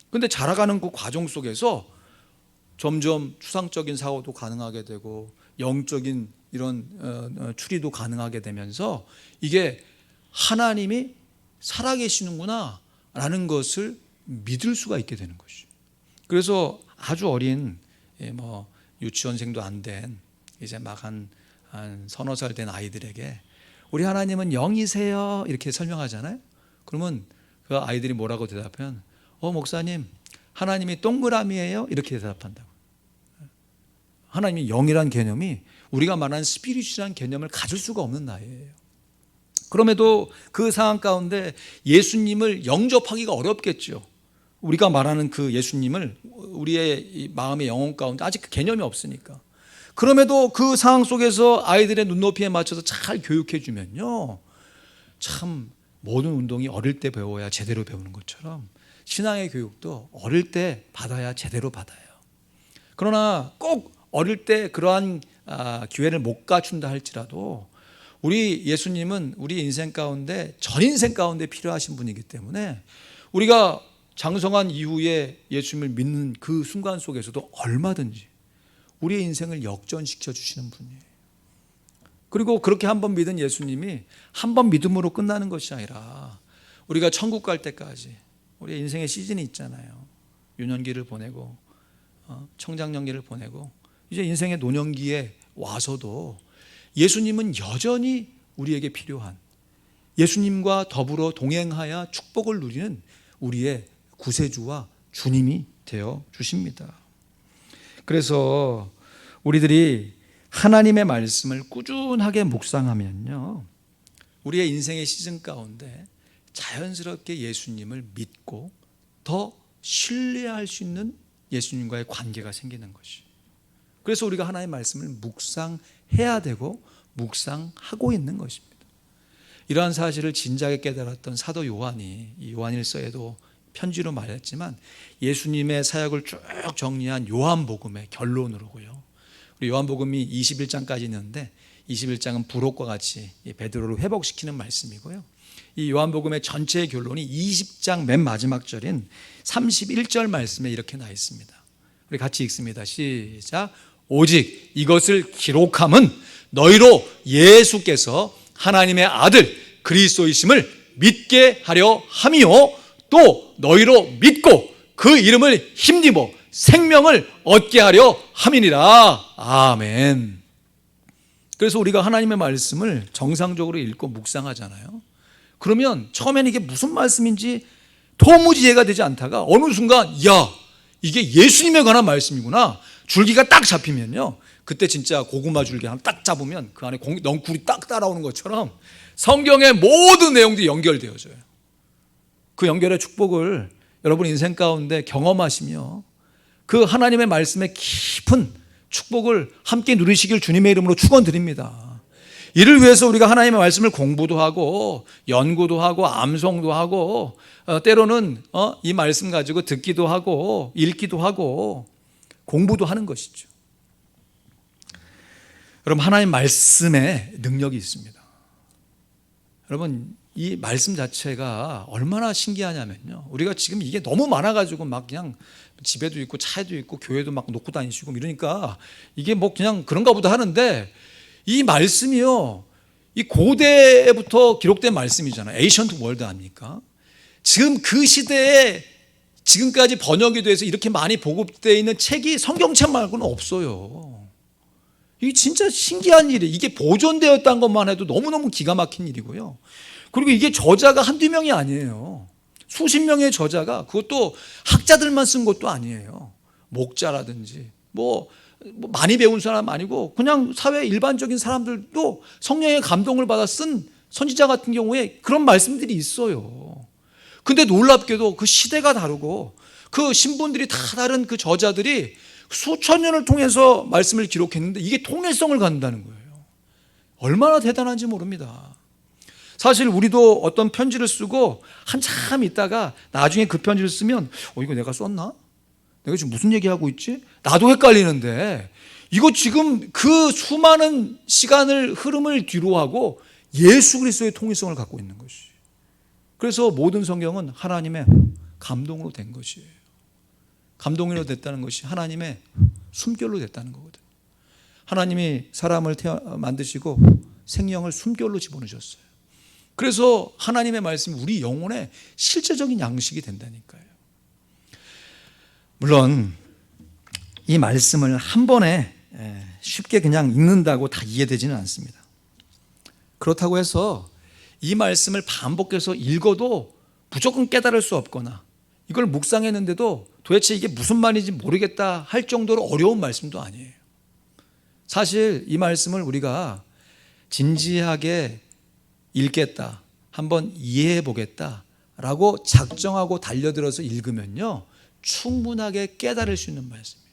그런데 자라가는 그 과정 속에서 점점 추상적인 사고도 가능하게 되고 영적인 이런 추리도 가능하게 되면서 이게 하나님이 살아계시는구나 라는 것을 믿을 수가 있게 되는 것이죠. 그래서 아주 어린 뭐 유치원생도 안 된 이제 막 한 서너 살 된 아이들에게 우리 하나님은 영이세요 이렇게 설명하잖아요. 그러면 그 아이들이 뭐라고 대답하면 목사님 하나님이 동그라미예요 이렇게 대답한다고. 하나님이 영이란 개념이 우리가 말하는 스피릿이라는 개념을 가질 수가 없는 나이예요. 그럼에도 그 상황 가운데 예수님을 영접하기가 어렵겠죠. 우리가 말하는 그 예수님을 우리의 마음의 영혼 가운데 아직 그 개념이 없으니까. 그럼에도 그 상황 속에서 아이들의 눈높이에 맞춰서 잘 교육해 주면요, 참 모든 운동이 어릴 때 배워야 제대로 배우는 것처럼 신앙의 교육도 어릴 때 받아야 제대로 받아요. 그러나 꼭 어릴 때 그러한 기회를 못 갖춘다 할지라도 우리 예수님은 우리 인생 가운데 전 인생 가운데 필요하신 분이기 때문에 우리가 장성한 이후에 예수님을 믿는 그 순간 속에서도 얼마든지 우리의 인생을 역전시켜 주시는 분이에요. 그리고 그렇게 한번 믿은 예수님이 한번 믿음으로 끝나는 것이 아니라 우리가 천국 갈 때까지 우리의 인생의 시즌이 있잖아요. 유년기를 보내고 청장년기를 보내고 이제 인생의 노년기에 와서도 예수님은 여전히 우리에게 필요한, 예수님과 더불어 동행하여 축복을 누리는 우리의 구세주와 주님이 되어 주십니다. 그래서 우리들이 하나님의 말씀을 꾸준하게 묵상하면요, 우리의 인생의 시즌 가운데 자연스럽게 예수님을 믿고 더 신뢰할 수 있는 예수님과의 관계가 생기는 것이. 그래서 우리가 하나님의 말씀을 묵상해야 되고 묵상하고 있는 것입니다. 이러한 사실을 진작에 깨달았던 사도 요한이 이 요한일서에도 편지로 말했지만 예수님의 사역을 쭉 정리한 요한복음의 결론으로고요. 우리 요한복음이 21장까지 있는데 21장은 부록과 같이 베드로를 회복시키는 말씀이고요. 이 요한복음의 전체의 결론이 20장 맨 마지막 절인 31절 말씀에 이렇게 나 있습니다. 우리 같이 읽습니다. 시작. 오직 이것을 기록함은 너희로 예수께서 하나님의 아들 그리스도이심을 믿게 하려 함이요 또 너희로 믿고 그 이름을 힘입어 생명을 얻게 하려 함이니라. 아멘. 그래서 우리가 하나님의 말씀을 정상적으로 읽고 묵상하잖아요. 그러면 처음에는 이게 무슨 말씀인지 도무지 이해가 되지 않다가 어느 순간 야 이게 예수님에 관한 말씀이구나 줄기가 딱 잡히면요, 그때 진짜 고구마 줄기 하나 딱 잡으면 그 안에 넝쿨이 딱 따라오는 것처럼 성경의 모든 내용들이 연결되어져요. 그 연결의 축복을 여러분 인생 가운데 경험하시며 그 하나님의 말씀의 깊은 축복을 함께 누리시길 주님의 이름으로 축원드립니다. 이를 위해서 우리가 하나님의 말씀을 공부도 하고 연구도 하고 암송도 하고 때로는 이 말씀 가지고 듣기도 하고 읽기도 하고 공부도 하는 것이죠. 여러분, 하나님 말씀에 능력이 있습니다. 여러분, 이 말씀 자체가 얼마나 신기하냐면요, 우리가 지금 이게 너무 많아가지고 막 그냥 집에도 있고 차에도 있고 교회도 막 놓고 다니시고 이러니까 이게 뭐 그냥 그런가 보다 하는데, 이 말씀이요, 이 고대부터 기록된 말씀이잖아요. 에이션트 월드 아닙니까? 지금 그 시대에 지금까지 번역이 돼서 이렇게 많이 보급되어 있는 책이 성경책 말고는 없어요. 이게 진짜 신기한 일이에요. 이게 보존되었다는 것만 해도 너무너무 기가 막힌 일이고요. 그리고 이게 저자가 한두 명이 아니에요. 수십 명의 저자가, 그것도 학자들만 쓴 것도 아니에요. 목자라든지 뭐 많이 배운 사람 아니고 그냥 사회 일반적인 사람들도 성령의 감동을 받아 쓴 선지자 같은 경우에 그런 말씀들이 있어요. 근데 놀랍게도 그 시대가 다르고 그 신분들이 다 다른 그 저자들이 수천 년을 통해서 말씀을 기록했는데 이게 통일성을 갖는다는 거예요. 얼마나 대단한지 모릅니다. 사실 우리도 어떤 편지를 쓰고 한참 있다가 나중에 그 편지를 쓰면 이거 내가 썼나? 내가 지금 무슨 얘기하고 있지? 나도 헷갈리는데, 이거 지금 그 수많은 시간을 흐름을 뒤로 하고 예수 그리스도의 통일성을 갖고 있는 것이. 그래서 모든 성경은 하나님의 감동으로 된 것이에요. 감동으로 됐다는 것이 하나님의 숨결로 됐다는 거거든요. 하나님이 사람을 만드시고 생명을 숨결로 집어넣으셨어요. 그래서 하나님의 말씀이 우리 영혼의 실제적인 양식이 된다니까요. 물론 이 말씀을 한 번에 쉽게 그냥 읽는다고 다 이해되지는 않습니다. 그렇다고 해서 이 말씀을 반복해서 읽어도 무조건 깨달을 수 없거나 이걸 묵상했는데도 도대체 이게 무슨 말인지 모르겠다 할 정도로 어려운 말씀도 아니에요. 사실 이 말씀을 우리가 진지하게 읽겠다, 한번 이해해 보겠다 라고 작정하고 달려들어서 읽으면요, 충분하게 깨달을 수 있는 말씀이에요.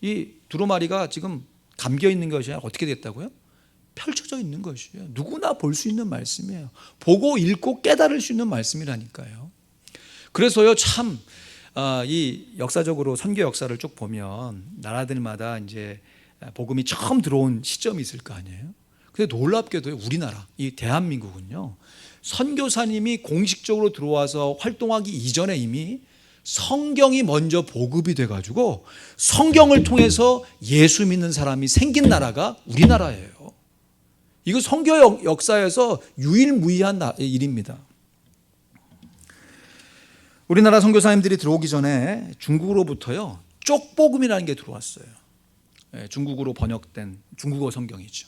이 두루마리가 지금 감겨 있는 것이 어떻게 됐다고요? 펼쳐져 있는 것이에요. 누구나 볼 수 있는 말씀이에요. 보고 읽고 깨달을 수 있는 말씀이라니까요. 그래서요, 참 이 역사적으로 선교 역사를 쭉 보면 나라들마다 이제 복음이 처음 들어온 시점이 있을 거 아니에요. 근데 놀랍게도 우리나라, 이 대한민국은요, 선교사님이 공식적으로 들어와서 활동하기 이전에 이미 성경이 먼저 보급이 돼가지고 성경을 통해서 예수 믿는 사람이 생긴 나라가 우리나라예요. 이거 선교 역사에서 유일무이한 일입니다. 우리나라 선교사님들이 들어오기 전에 중국으로부터요, 쪽복음이라는 게 들어왔어요. 중국어로 번역된 중국어 성경이죠.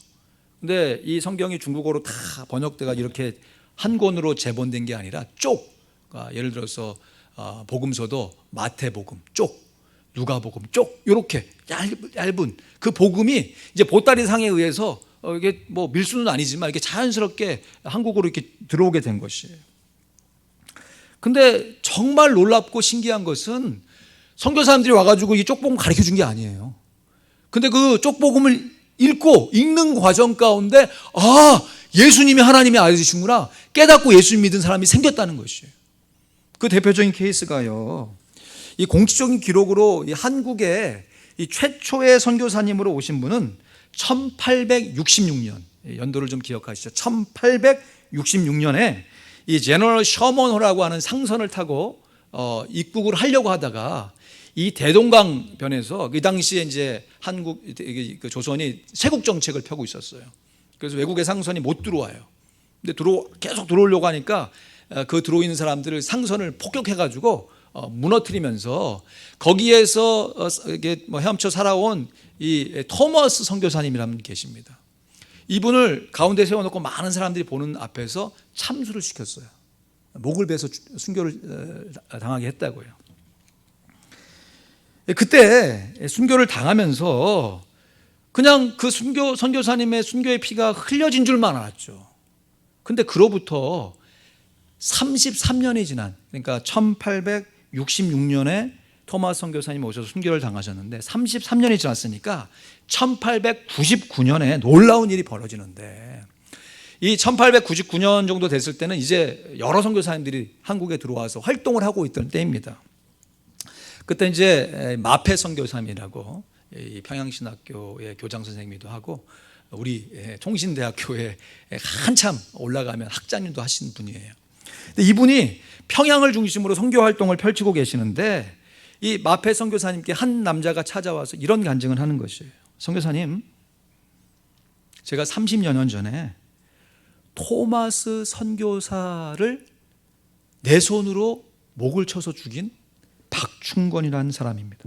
근데 이 성경이 중국어로 다 번역돼가 이렇게 한 권으로 제본된 게 아니라 쪽, 예를 들어서 복음서도 마태복음 쪽, 누가복음 쪽, 이렇게 얇은 그 복음이 이제 보따리상에 의해서 이게 뭐 밀수는 아니지만 이렇게 자연스럽게 한국어로 이렇게 들어오게 된 것이에요. 근데 정말 놀랍고 신기한 것은 선교사님들이 와가지고 이 쪽복음 가르쳐 준 게 아니에요. 근데 그 쪽복음을 읽는 과정 가운데 예수님이 하나님의 아들이시구나 깨닫고 예수님 믿은 사람이 생겼다는 것이에요. 그 대표적인 케이스가요, 이 공식적인 기록으로 이 한국에 이 최초의 선교사님으로 오신 분은 1866년, 연도를 좀 기억하시죠. 1866년에 이 제너럴 셔먼호라고 하는 상선을 타고 입국을 하려고 하다가 이 대동강 변에서 그 당시에 이제 한국 그 조선이 세국 정책을 펴고 있었어요. 그래서 외국의 상선이 못 들어와요. 근데 계속 들어오려고 하니까 그 들어오는 사람들을 상선을 폭격해가지고 무너뜨리면서 거기에서 이게 헤엄쳐 살아온 이 토머스 선교사님이라는 분 계십니다. 이분을 가운데 세워놓고 많은 사람들이 보는 앞에서 참수를 시켰어요. 목을 베서 순교를 당하게 했다고요. 그때 순교를 당하면서 그냥 그 선교사님의 순교의 피가 흘려진 줄만 알았죠. 근데 그로부터 33년이 지난, 그러니까 1866년에 토마스 선교사님 오셔서 순교를 당하셨는데 33년이 지났으니까 1899년에 놀라운 일이 벌어지는데, 이 1899년 정도 됐을 때는 이제 여러 선교사님들이 한국에 들어와서 활동을 하고 있던 때입니다. 그때 이제 마페 선교사님이라고 평양신학교의 교장 선생님이기도 하고 우리 통신대학교에 한참 올라가면 학장님도 하시는 분이에요. 근데 이분이 평양을 중심으로 선교 활동을 펼치고 계시는데 이 마페 선교사님께 한 남자가 찾아와서 이런 간증을 하는 것이에요. 선교사님, 제가 30여 년 전에 토마스 선교사를 내 손으로 목을 쳐서 죽인 박충건이라는 사람입니다.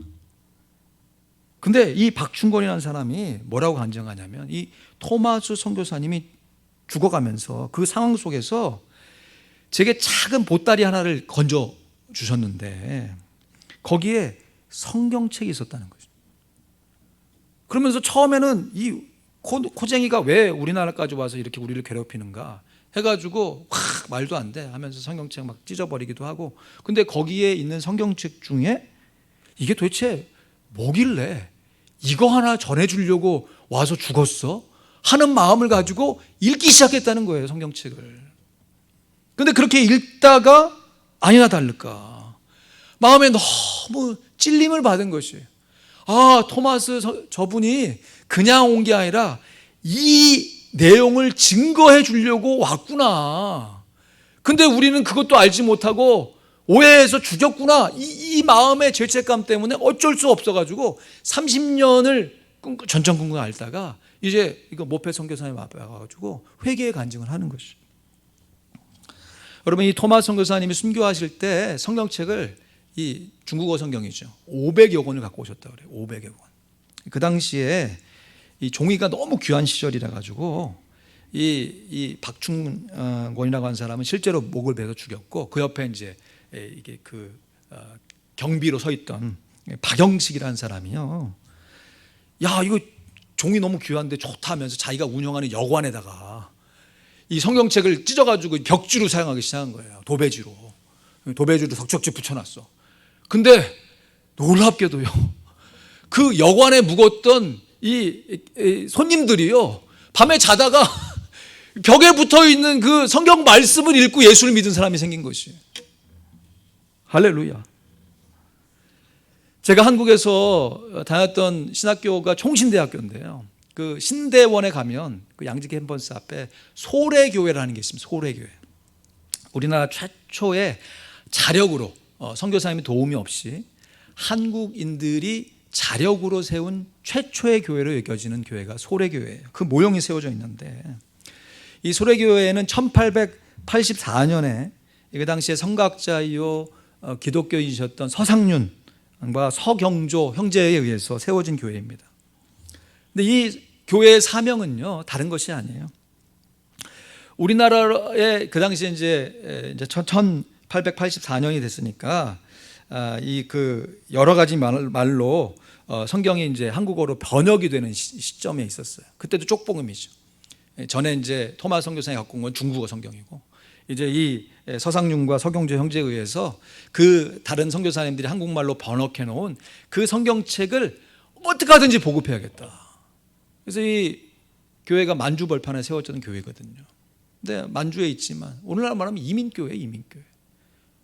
근데 이 박충건이라는 사람이 뭐라고 간증하냐면, 이 토마스 선교사님이 죽어가면서 그 상황 속에서 제게 작은 보따리 하나를 건져 주셨는데 거기에 성경책이 있었다는 거죠. 그러면서 처음에는 이 코쟁이가 왜 우리나라까지 와서 이렇게 우리를 괴롭히는가 해가지고 말도 안 돼 하면서 성경책 막 찢어버리기도 하고, 근데 거기에 있는 성경책 중에 이게 도대체 뭐길래 이거 하나 전해주려고 와서 죽었어? 하는 마음을 가지고 읽기 시작했다는 거예요, 성경책을. 근데 그렇게 읽다가 아니나 다를까 마음에 너무 찔림을 받은 것이에요. 토마스 저분이 그냥 온 게 아니라 이 내용을 증거해 주려고 왔구나. 근데 우리는 그것도 알지 못하고 오해해서 죽였구나. 이 마음의 죄책감 때문에 어쩔 수 없어가지고 30년을 전전긍긍 앓다가 이제 이거 모페 선교사님 앞에 와가지고 회개의 간증을 하는 것이죠. 여러분, 이 토마스 선교사님이 순교하실 때 성경책을, 이 중국어 성경이죠, 500여 권을 갖고 오셨다고 그래요. 500여 권. 그 당시에 이 종이가 너무 귀한 시절이라 가지고 이 박충권이라고 하는 사람은 실제로 목을 베서 죽였고, 그 옆에 이제 이게 경비로 서 있던 박영식이라는 사람이요. 야, 이거 종이 너무 귀한데 좋다 하면서 자기가 운영하는 여관에다가 이 성경책을 찢어가지고 벽지로 사용하기 시작한 거예요. 도배지로 석적지 붙여놨어. 근데 놀랍게도요, 그 여관에 묵었던 이 손님들이요, 밤에 자다가 벽에 붙어있는 그 성경 말씀을 읽고 예수를 믿은 사람이 생긴 것이에요. 할렐루야. 제가 한국에서 다녔던 신학교가 총신대학교인데요, 그 신대원에 가면 그 양지 캠퍼스 앞에 소래교회라는 게 있습니다. 소래교회. 우리나라 최초의 자력으로 선교사님의 도움이 없이 한국인들이 자력으로 세운 최초의 교회로 여겨지는 교회가 소래교회예요. 그 모형이 세워져 있는데, 이 소래교회는 1884년에 그 당시에 성각자이요 기독교인이셨던 서상륜과 서경조 형제에 의해서 세워진 교회입니다. 근데 이 교회의 사명은요, 다른 것이 아니에요. 우리나라에 그 당시에 이제 1884년이 됐으니까 이 여러 가지 말로 성경이 이제 한국어로 번역이 되는 시점에 있었어요. 그때도 쪽복음이죠. 전에 이제 토마스 선교사님이 갖고 온 건 중국어 성경이고, 이제 이 서상륜과 서경조 형제에 의해서 그 다른 선교사님들이 한국말로 번역해 놓은 그 성경책을 어떻게 하든지 보급해야겠다. 그래서 이 교회가 만주 벌판에 세워졌던 교회거든요. 근데 만주에 있지만 오늘날 말하면 이민교회, 이민교회.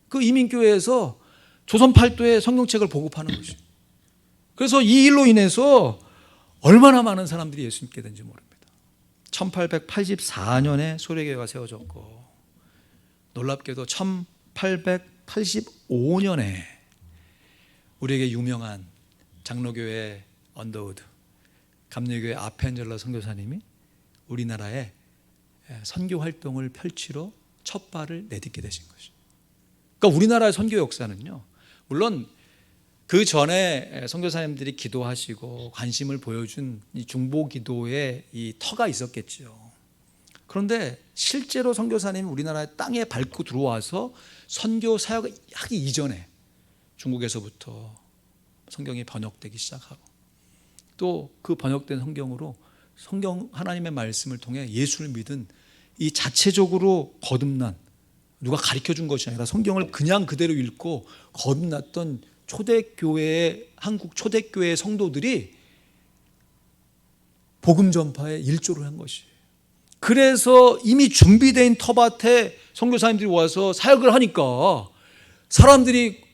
그 이민교회에서 조선 팔도에 성경책을 보급하는 것이죠. 그래서 이 일로 인해서 얼마나 많은 사람들이 예수 믿게 된지 모릅니다. 1884년에 소래교회가 세워졌고 놀랍게도 1885년에 우리에게 유명한 장로교회 언더우드, 감리교회 아펜젤러 선교사님이 우리나라에 선교 활동을 펼치러 첫 발을 내딛게 되신 것이죠. 그러니까 우리나라의 선교 역사는요, 물론 그 전에 선교사님들이 기도하시고 관심을 보여준 이 중보 기도의 이 터가 있었겠죠. 그런데 실제로 선교사님이 우리나라의 땅에 밟고 들어와서 선교 사역하기 이전에 중국에서부터 성경이 번역되기 시작하고 또 그 번역된 성경으로 성경 하나님의 말씀을 통해 예수를 믿은 이 자체적으로 거듭난, 누가 가르쳐준 것이 아니라 성경을 그냥 그대로 읽고 거듭났던 초대교회의, 한국 초대교회의 성도들이 복음 전파에 일조를 한 것이에요. 그래서 이미 준비된 터밭에 선교사님들이 와서 사역을 하니까 사람들이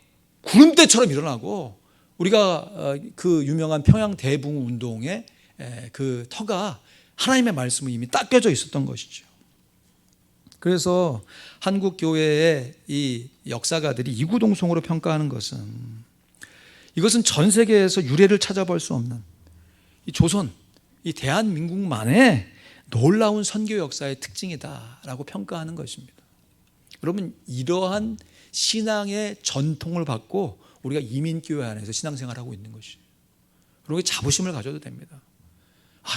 구름대처럼 일어나고 우리가 그 유명한 평양 대붕 운동의 그 터가 하나님의 말씀을 이미 딱 껴져 있었던 것이죠. 그래서 한국 교회의 이 역사가들이 이구동성으로 평가하는 이것은 전 세계에서 유례를 찾아볼 수 없는 이 조선, 이 대한민국만의 놀라운 선교 역사의 특징이다라고 평가하는 것입니다. 여러분, 이러한 신앙의 전통을 받고 우리가 이민교회 안에서 신앙생활하고 있는 것이에요. 그리고 자부심을 가져도 됩니다.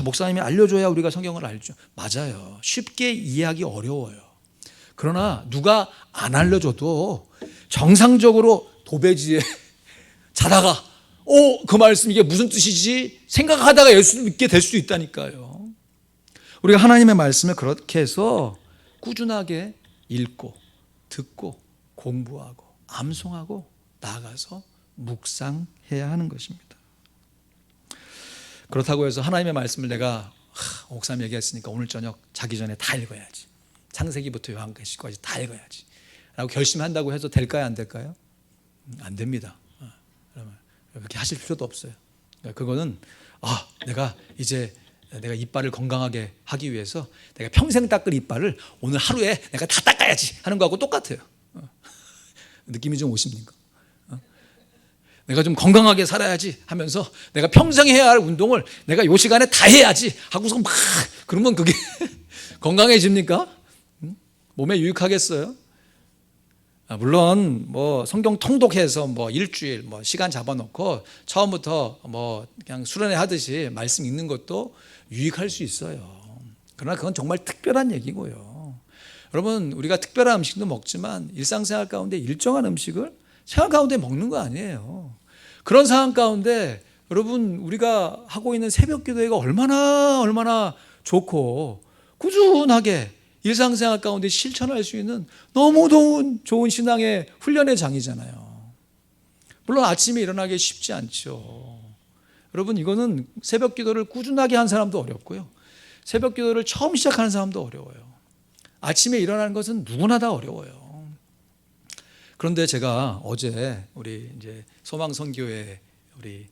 목사님이 알려줘야 우리가 성경을 알죠. 맞아요. 쉽게 이해하기 어려워요. 그러나 누가 안 알려줘도 정상적으로 도배지에 자다가 그 말씀 이게 무슨 뜻이지 생각하다가 예수를 믿게 될 수 있다니까요. 우리가 하나님의 말씀을 그렇게 해서 꾸준하게 읽고 듣고 공부하고 암송하고 나아가서 묵상해야 하는 것입니다. 그렇다고 해서 하나님의 말씀을 내가 목사님 얘기했으니까 오늘 저녁 자기 전에 다 읽어야지, 창세기부터 요한계시까지 다 읽어야지 라고 결심한다고 해서 될까요, 안 될까요? 안 됩니다. 그렇게 하실 필요도 없어요. 그거는 내가 이제 내가 이빨을 건강하게 하기 위해서 내가 평생 닦을 이빨을 오늘 하루에 내가 다 닦아야지 하는 거하고 똑같아요. 느낌이 좀 오십니까? 내가 좀 건강하게 살아야지 하면서 내가 평생 해야 할 운동을 내가 이 시간에 다 해야지 하고서 막 그러면 그게 건강해집니까? 몸에 유익하겠어요? 물론 뭐 성경 통독해서 뭐 일주일 뭐 시간 잡아놓고 처음부터 뭐 그냥 수련회 하듯이 말씀 읽는 것도 유익할 수 있어요. 그러나 그건 정말 특별한 얘기고요. 여러분, 우리가 특별한 음식도 먹지만 일상생활 가운데 일정한 음식을 생활 가운데 먹는 거 아니에요. 그런 상황 가운데 여러분, 우리가 하고 있는 새벽 기도회가 얼마나 좋고 꾸준하게 일상생활 가운데 실천할 수 있는 너무 좋은 신앙의 훈련의 장이잖아요. 물론 아침에 일어나기 쉽지 않죠. 여러분, 이거는 새벽 기도를 꾸준하게 한 사람도 어렵고요, 새벽 기도를 처음 시작하는 사람도 어려워요. 아침에 일어나는 것은 누구나 다 어려워요. 그런데 제가 어제 우리 이제 소망선교회 우리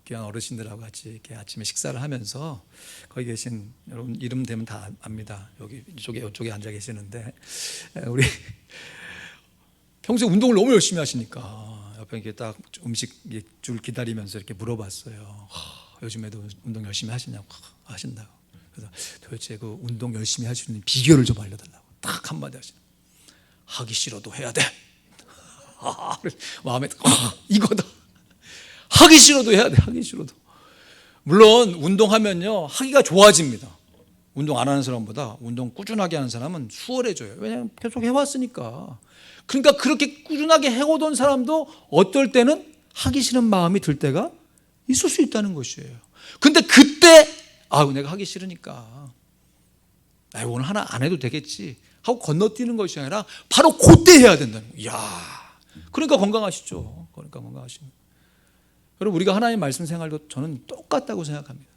귀한 어르신들하고 같이 이렇게 아침에 식사를 하면서 거기 계신 여러분 이름 되면 다 압니다. 이쪽에 앉아 계시는데 우리 평소에 운동을 너무 열심히 하시니까 옆에 이렇게 딱 음식 줄 기다리면서 이렇게 물어봤어요. 요즘에도 운동 열심히 하시냐고. 하신다고. 그래서 도대체 그 운동 열심히 할 수 있는 비결을 좀 알려달라고 딱 한마디 하시는. 하기 싫어도 해야 돼. 마음에 이거다. 하기 싫어도 해야 돼. 하기 싫어도. 물론 운동하면요 하기가 좋아집니다. 운동 안 하는 사람보다 운동 꾸준하게 하는 사람은 수월해져요. 왜냐하면 계속 해왔으니까. 그러니까 그렇게 꾸준하게 해오던 사람도 어떨 때는 하기 싫은 마음이 들 때가 있을 수 있다는 것이에요. 근데 그때 내가 하기 싫으니까 오늘 하나 안 해도 되겠지 하고 건너뛰는 것이 아니라 바로 그때 해야 된다는 거예요. 이야, 그러니까 건강하시죠. 그러니까 건강하시는. 여러분, 우리가 하나님 말씀 생활도 저는 똑같다고 생각합니다.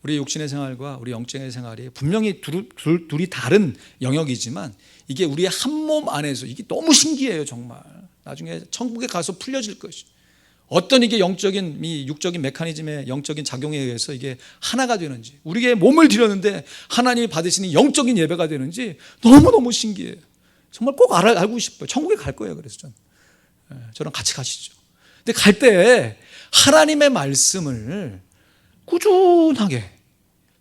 우리 육신의 생활과 우리 영적인 생활이 분명히 둘이 다른 영역이지만 이게 우리의 한 몸 안에서 이게 너무 신기해요. 정말 나중에 천국에 가서 풀려질 것이, 어떤 이게 영적인 이 육적인 메커니즘의 영적인 작용에 의해서 이게 하나가 되는지, 우리의 몸을 드렸는데 하나님이 받으시는 영적인 예배가 되는지 너무너무 신기해요. 정말 꼭 알고 싶어요. 천국에 갈 거예요. 그래서 저랑 같이 가시죠. 근데 갈 때 하나님의 말씀을 꾸준하게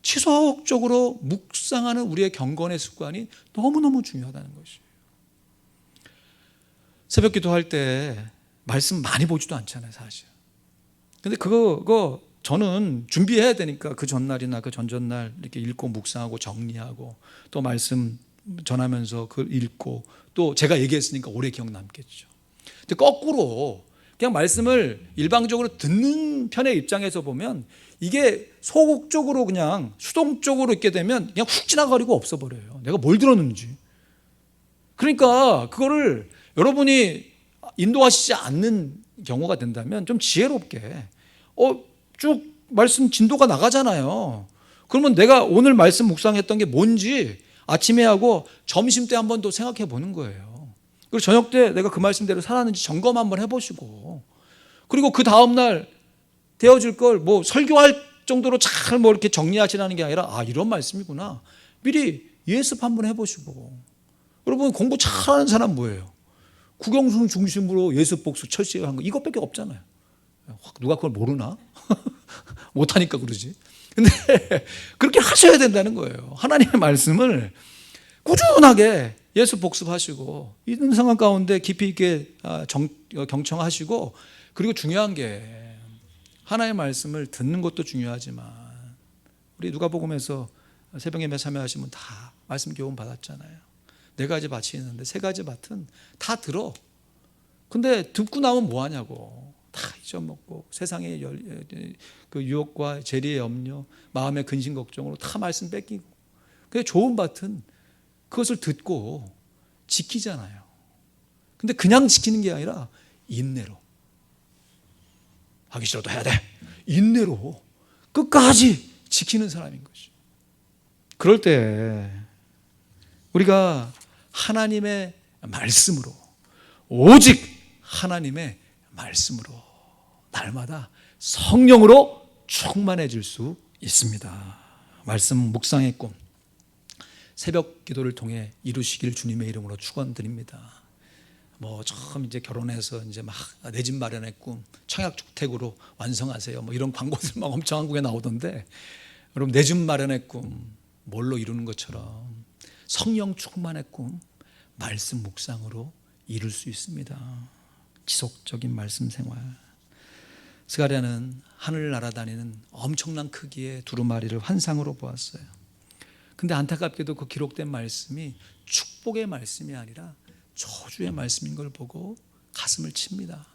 지속적으로 묵상하는 우리의 경건의 습관이 너무너무 중요하다는 것이에요. 새벽 기도할 때 말씀 많이 보지도 않잖아요, 사실. 근데 그거 저는 준비해야 되니까 그 전날이나 그 전전날 이렇게 읽고 묵상하고 정리하고 또 말씀 전하면서 그걸 읽고 또 제가 얘기했으니까 오래 기억 남겠죠. 근데 거꾸로 그냥 말씀을 일방적으로 듣는 편의 입장에서 보면 이게 소극적으로 그냥 수동적으로 있게 되면 그냥 훅 지나가리고 없어버려요. 내가 뭘 들었는지. 그러니까 그거를 여러분이 인도하시지 않는 경우가 된다면 좀 지혜롭게 쭉 말씀 진도가 나가잖아요. 그러면 내가 오늘 말씀 묵상했던 게 뭔지 아침에 하고 점심 때 한 번 더 생각해 보는 거예요. 그리고 저녁 때 내가 그 말씀대로 살았는지 점검 한번 해보시고, 그리고 그 다음날 되어질 걸 뭐 설교할 정도로 잘 뭐 이렇게 정리하시라는 게 아니라 이런 말씀이구나, 미리 예습 한번 해보시고. 여러분, 공부 잘하는 사람 뭐예요? 국영수 중심으로 예습 복수 철저히 한 거 이것밖에 없잖아요. 누가 그걸 모르나? 못하니까 그러지. 근데 그렇게 하셔야 된다는 거예요. 하나님의 말씀을 꾸준하게 예습 복습하시고 있는 상황 가운데 깊이 있게 경청하시고, 그리고 중요한 게 하나님의 말씀을 듣는 것도 중요하지만 우리 누가복음에서 새벽 예배 참여하시면 다 말씀 교훈 받았잖아요. 4가지 밭이 있는데 3가지 밭은 다 들어. 근데 듣고 나면 뭐 하냐고. 다 잊어먹고 세상의 그 유혹과 재리의 염려, 마음의 근심 걱정으로 다 말씀 뺏기고. 근데 좋은 밭은 그것을 듣고 지키잖아요. 근데 그냥 지키는 게 아니라 인내로. 하기 싫어도 해야 돼. 인내로 끝까지 지키는 사람인 것이. 그럴 때 우리가 하나님의 말씀으로, 오직 하나님의 말씀으로 날마다 성령으로 충만해질 수 있습니다. 말씀 묵상의 꿈, 새벽 기도를 통해 이루시길 주님의 이름으로 축원드립니다. 뭐 처음 이제 결혼해서 이제 막 내 집 마련의 꿈, 청약주택으로 완성하세요. 뭐 이런 광고들 막 엄청 한국에 나오던데, 여러분, 내 집 마련의 꿈 뭘로 이루는 것처럼 성령 충만의 꿈, 말씀 묵상으로 이룰 수 있습니다. 지속적인 말씀 생활. 스가랴는 하늘을 날아다니는 엄청난 크기의 두루마리를 환상으로 보았어요. 근데 안타깝게도 그 기록된 말씀이 축복의 말씀이 아니라 저주의 말씀인 걸 보고 가슴을 칩니다.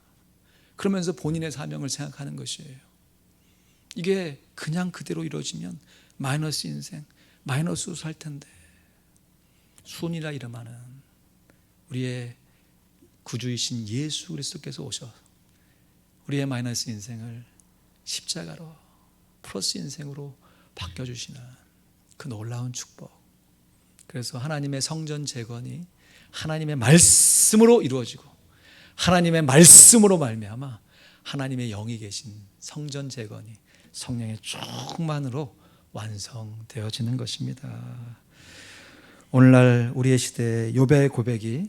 그러면서 본인의 사명을 생각하는 것이에요. 이게 그냥 그대로 이루어지면 마이너스 인생, 마이너스로 살 텐데, 순이라 이름하는 우리의 구주이신 예수 그리스도께서 오셔 우리의 마이너스 인생을 십자가로 플러스 인생으로 바꿔주시는 그 놀라운 축복. 그래서 하나님의 성전 재건이 하나님의 말씀으로 이루어지고, 하나님의 말씀으로 말미암아 하나님의 영이 계신 성전 재건이 성령의 충만으로 완성되어지는 것입니다. 오늘날 우리의 시대에 욥의 고백이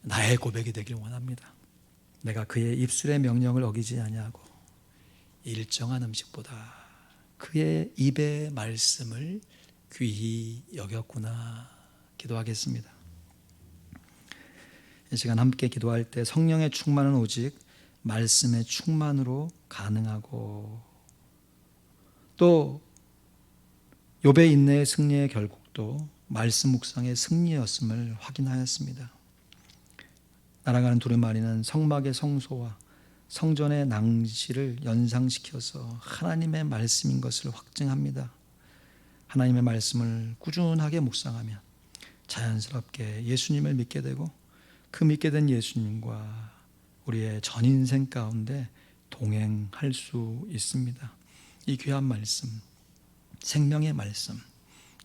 나의 고백이 되길 원합니다. 내가 그의 입술의 명령을 어기지 아니하고 일정한 음식보다 그의 입의 말씀을 귀히 여겼구나. 기도하겠습니다. 이 시간 함께 기도할 때 성령의 충만은 오직 말씀의 충만으로 가능하고, 또 욥의 인내의 승리의 결국도 말씀 묵상의 승리였음을 확인하였습니다. 날아가는 두루마리는 성막의 성소와 성전의 낭시를 연상시켜서 하나님의 말씀인 것을 확증합니다. 하나님의 말씀을 꾸준하게 묵상하면 자연스럽게 예수님을 믿게 되고, 그 믿게 된 예수님과 우리의 전 인생 가운데 동행할 수 있습니다. 이 귀한 말씀, 생명의 말씀,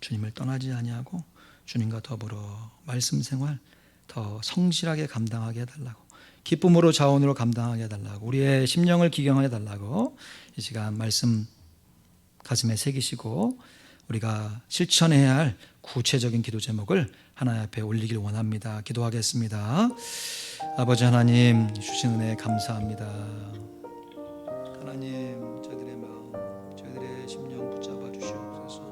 주님을 떠나지 아니하고 주님과 더불어 말씀 생활 더 성실하게 감당하게 해달라고, 기쁨으로 자원으로 감당하게 해달라고, 우리의 심령을 기경하게 해달라고 이 시간 말씀 가슴에 새기시고 우리가 실천해야 할 구체적인 기도 제목을 하나님 앞에 올리길 원합니다. 기도하겠습니다. 아버지 하나님, 주신 은혜 감사합니다. 하나님, 저희들의 마음, 저희들의 심령 붙잡아 주시옵소서.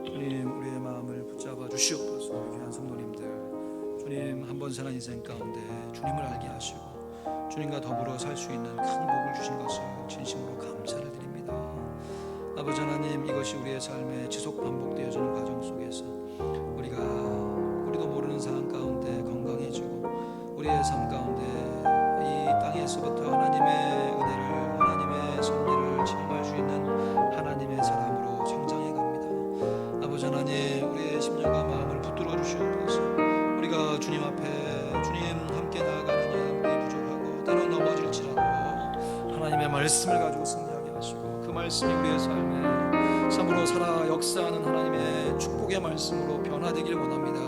주님, 우리의 마음을 붙잡아 주시옵소서. 귀한 성도님들, 주님 한 번 사는 인생 가운데 주님을 알게 하시고 주님과 더불어 살 수 있는 큰 복을 주신 것을 진심으로 감사를 드립니다. 아버지 하나님, 이것이 우리의 삶에 지속 반복되어지는 과정 속에서 우리도 모르는 상황 가운데 건강해지고 우리의 삶 가운데 이 땅에서부터 하나님의 은혜를, 하나님의 섭리를 체험할 수 있는 하나님의 사람으로 성장해 갑니다. 아버지 하나님, 우리의 심령과 마음을 붙들어 주시옵소서. 우리가 주님 앞에 주님 함께 나아가는 일 우리 부족하고 때로 넘어질지라도 하나님의 말씀을 가지고 승리하게 하시고 그 말씀이 우리의 삶에 참으로 살아 역사하는 하나님의 축복의 말씀으로 변화되길 원합니다.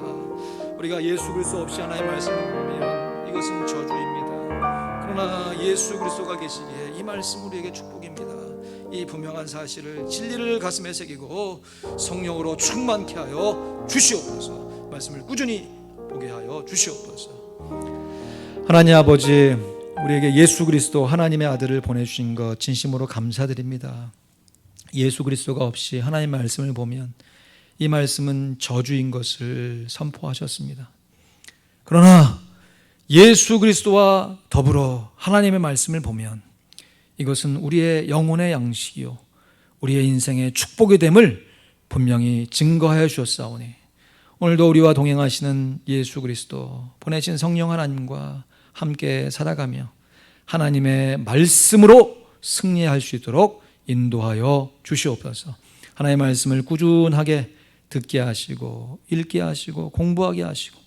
우리가 예수 그리스도 없이 하나님의 말씀을 보면 이것은 저주입니다. 그러나 예수 그리스도가 계시기에 이 말씀 우리에게 축복입니다. 이 분명한 사실을, 진리를 가슴에 새기고 성령으로 충만케 하여 주시옵소서. 말씀을 꾸준히 보게 하여 주시옵소서. 하나님 아버지, 우리에게 예수 그리스도 하나님의 아들을 보내주신 것 진심으로 감사드립니다. 예수 그리스도가 없이 하나님의 말씀을 보면 이 말씀은 저주인 것을 선포하셨습니다. 그러나 예수 그리스도와 더불어 하나님의 말씀을 보면 이것은 우리의 영혼의 양식이요 우리의 인생의 축복이 됨을 분명히 증거하여 주셨사오니 오늘도 우리와 동행하시는 예수 그리스도 보내신 성령 하나님과 함께 살아가며 하나님의 말씀으로 승리할 수 있도록 인도하여 주시옵소서. 하나님의 말씀을 꾸준하게 듣게 하시고 읽게 하시고 공부하게 하시고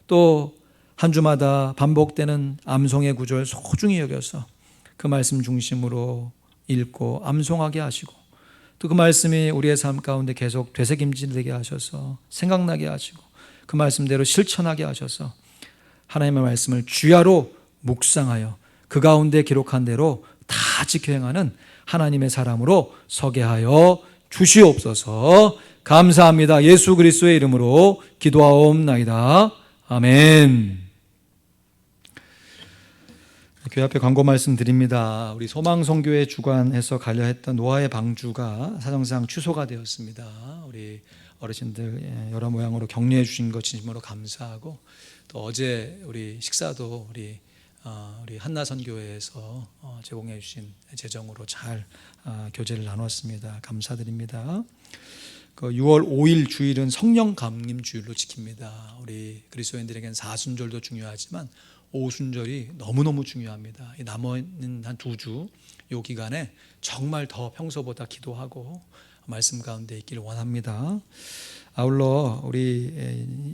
또 한 주마다 반복되는 암송의 구절 소중히 여겨서 그 말씀 중심으로 읽고 암송하게 하시고 또 그 말씀이 우리의 삶 가운데 계속 되새김질되게 하셔서 생각나게 하시고 그 말씀대로 실천하게 하셔서 하나님의 말씀을 주야로 묵상하여 그 가운데 기록한 대로 다 지켜 행하는 하나님의 사람으로 서게 하여 주시옵소서. 감사합니다. 예수 그리스도의 이름으로 기도하옵나이다. 아멘. 교회 앞에 광고 말씀드립니다. 우리 소망선교회 주관해서 가려 했던 노아의 방주가 사정상 취소가 되었습니다. 우리 어르신들 여러 모양으로 격려해 주신 것 진심으로 감사하고 또 어제 우리 식사도 우리 한나선교회에서 제공해 주신 재정으로 잘 교제를 나눴습니다. 감사드립니다. 그 6월 5일 주일은 성령 감림 주일로 지킵니다. 우리 그리스도인들에게는 사순절도 중요하지만 오순절이 너무너무 중요합니다. 이 남은 한 2주 이 기간에 정말 더 평소보다 기도하고 말씀 가운데 있기를 원합니다. 아울러 우리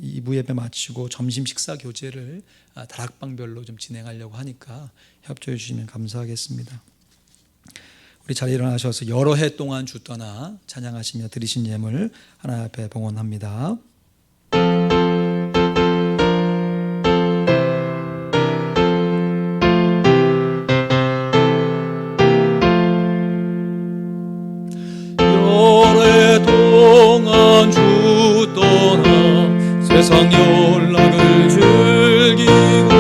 2부 예배 마치고 점심 식사 교제를 다락방별로 좀 진행하려고 하니까 협조해 주시면 감사하겠습니다. 우리 자리에 일어나셔서 여러 해 동안 주 떠나 찬양하시며 드리신 예물 하나님 앞에 봉헌합니다. 주 떠나 세상 연락을 즐기고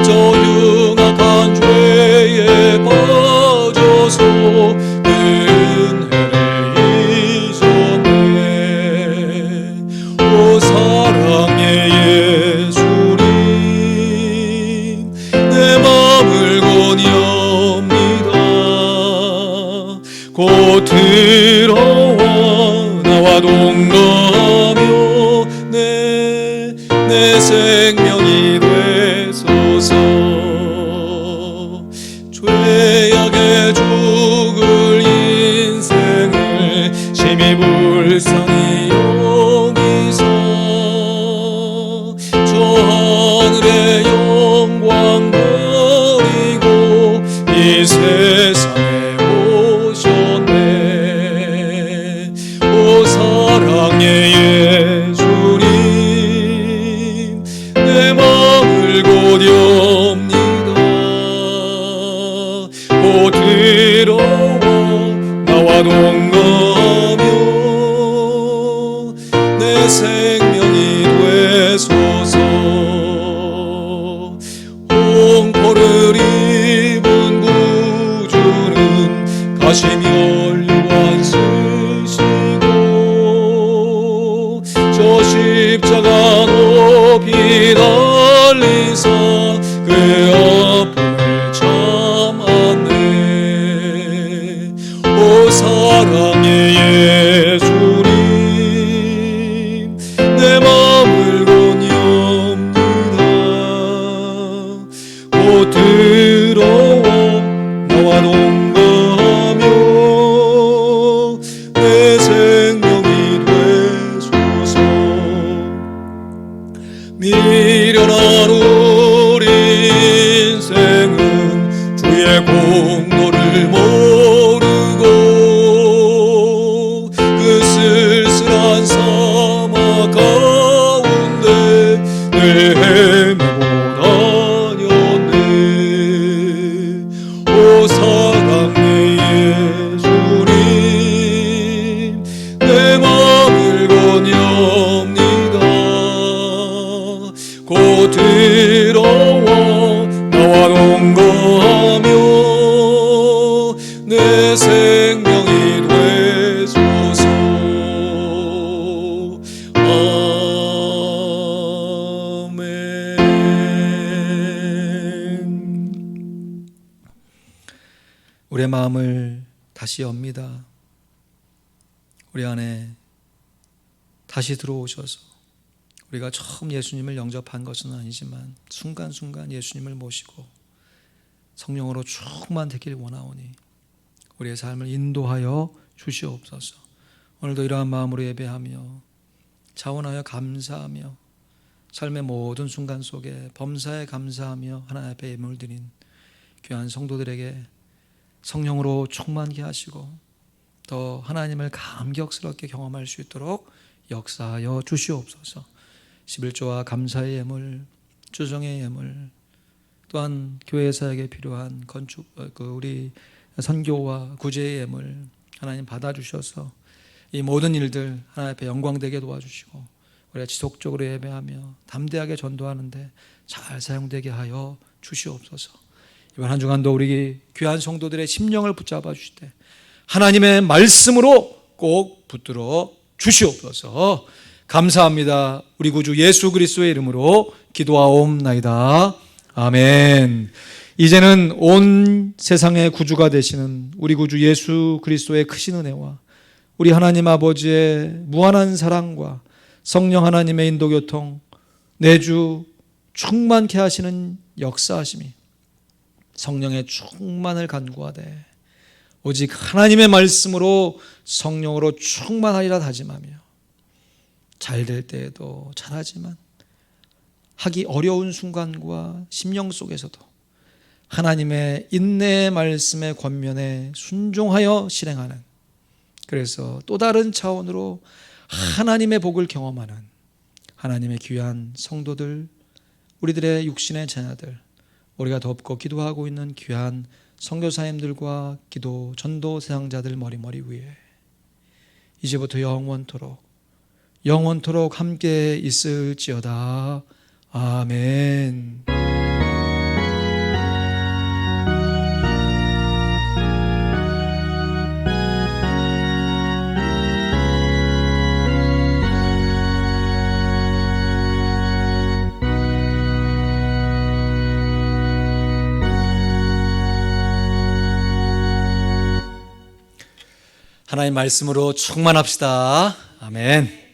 저 흉악한 죄에 빠져서 은혜를 잊었네. 오 사랑의 예수님 내 맘을 권유합니다. 곧 들어와 나와 동거하며 내 생명이 되소서. 죄악에 죽을 인생을 심히 불쌍히 여기서 저 하늘의 영광 버리고 이 세상에 오셨네. 오 사랑의 예수님, 내 마음을 곧 엽니다. 곧 들어와 나와 동거하며 내 생명이 되소서. 홍포를 입은 구주는 가시미 혈관 쓰시고 저 십자가 높이 달리사 그 아픔을 참았네. 오 사랑의 예수님, 내 마음을 곧 엽니다. 곧 들어와 나와 동거하며 내 생명이 되소서. 미련한 우리 인생은 주의 공로를 모르고 그 쓸쓸한 사막 가운데 늘 헤매고 다녔네. 오 사랑의 예수님, 내 마음을 곧 엽니다. 곧 들어와 나와 동거하며 내 생명이 되소서. 아멘. 우리의 마음을 다시 엽니다. 우리 안에 다시 들어오셔서 우리가 처음 예수님을 영접한 것은 아니지만 순간순간 예수님을 모시고 성령으로 충만되길 원하오니 우리의 삶을 인도하여 주시옵소서. 오늘도 이러한 마음으로 예배하며 자원하여 감사하며 삶의 모든 순간 속에 범사에 감사하며 하나님 앞에 예물을 드린 귀한 성도들에게 성령으로 충만케 하시고 더 하나님을 감격스럽게 경험할 수 있도록 역사하여 주시옵소서. 11조와 감사의 예물, 주정의 예물, 또한 교회 사역에 필요한 건축, 우리 선교와 구제의 예물 하나님 받아주셔서 이 모든 일들 하나님 앞에 영광되게 도와주시고 우리가 지속적으로 예배하며 담대하게 전도하는데 잘 사용되게 하여 주시옵소서. 이번 한 주간도 우리 귀한 성도들의 심령을 붙잡아 주실 때 하나님의 말씀으로 꼭 붙들어 주시옵소서. 감사합니다. 우리 구주 예수 그리스도의 이름으로 기도하옵나이다. 아멘. 이제는 온 세상의 구주가 되시는 우리 구주 예수 그리스도의 크신 은혜와 우리 하나님 아버지의 무한한 사랑과 성령 하나님의 인도교통 내주 충만케 하시는 역사하심이 성령의 충만을 간구하되 오직 하나님의 말씀으로 성령으로 충만하리라 다짐하며 잘 될 때에도 잘하지만 하기 어려운 순간과 심령 속에서도 하나님의 인내의 말씀의 권면에 순종하여 실행하는, 그래서 또 다른 차원으로 하나님의 복을 경험하는 하나님의 귀한 성도들, 우리들의 육신의 자녀들, 우리가 덮고 기도하고 있는 귀한 선교사님들과 기도 전도 사역자들 머리머리 위에 이제부터 영원토록 함께 있을지어다. 아멘. 하나님 말씀으로 충만합시다. 아멘.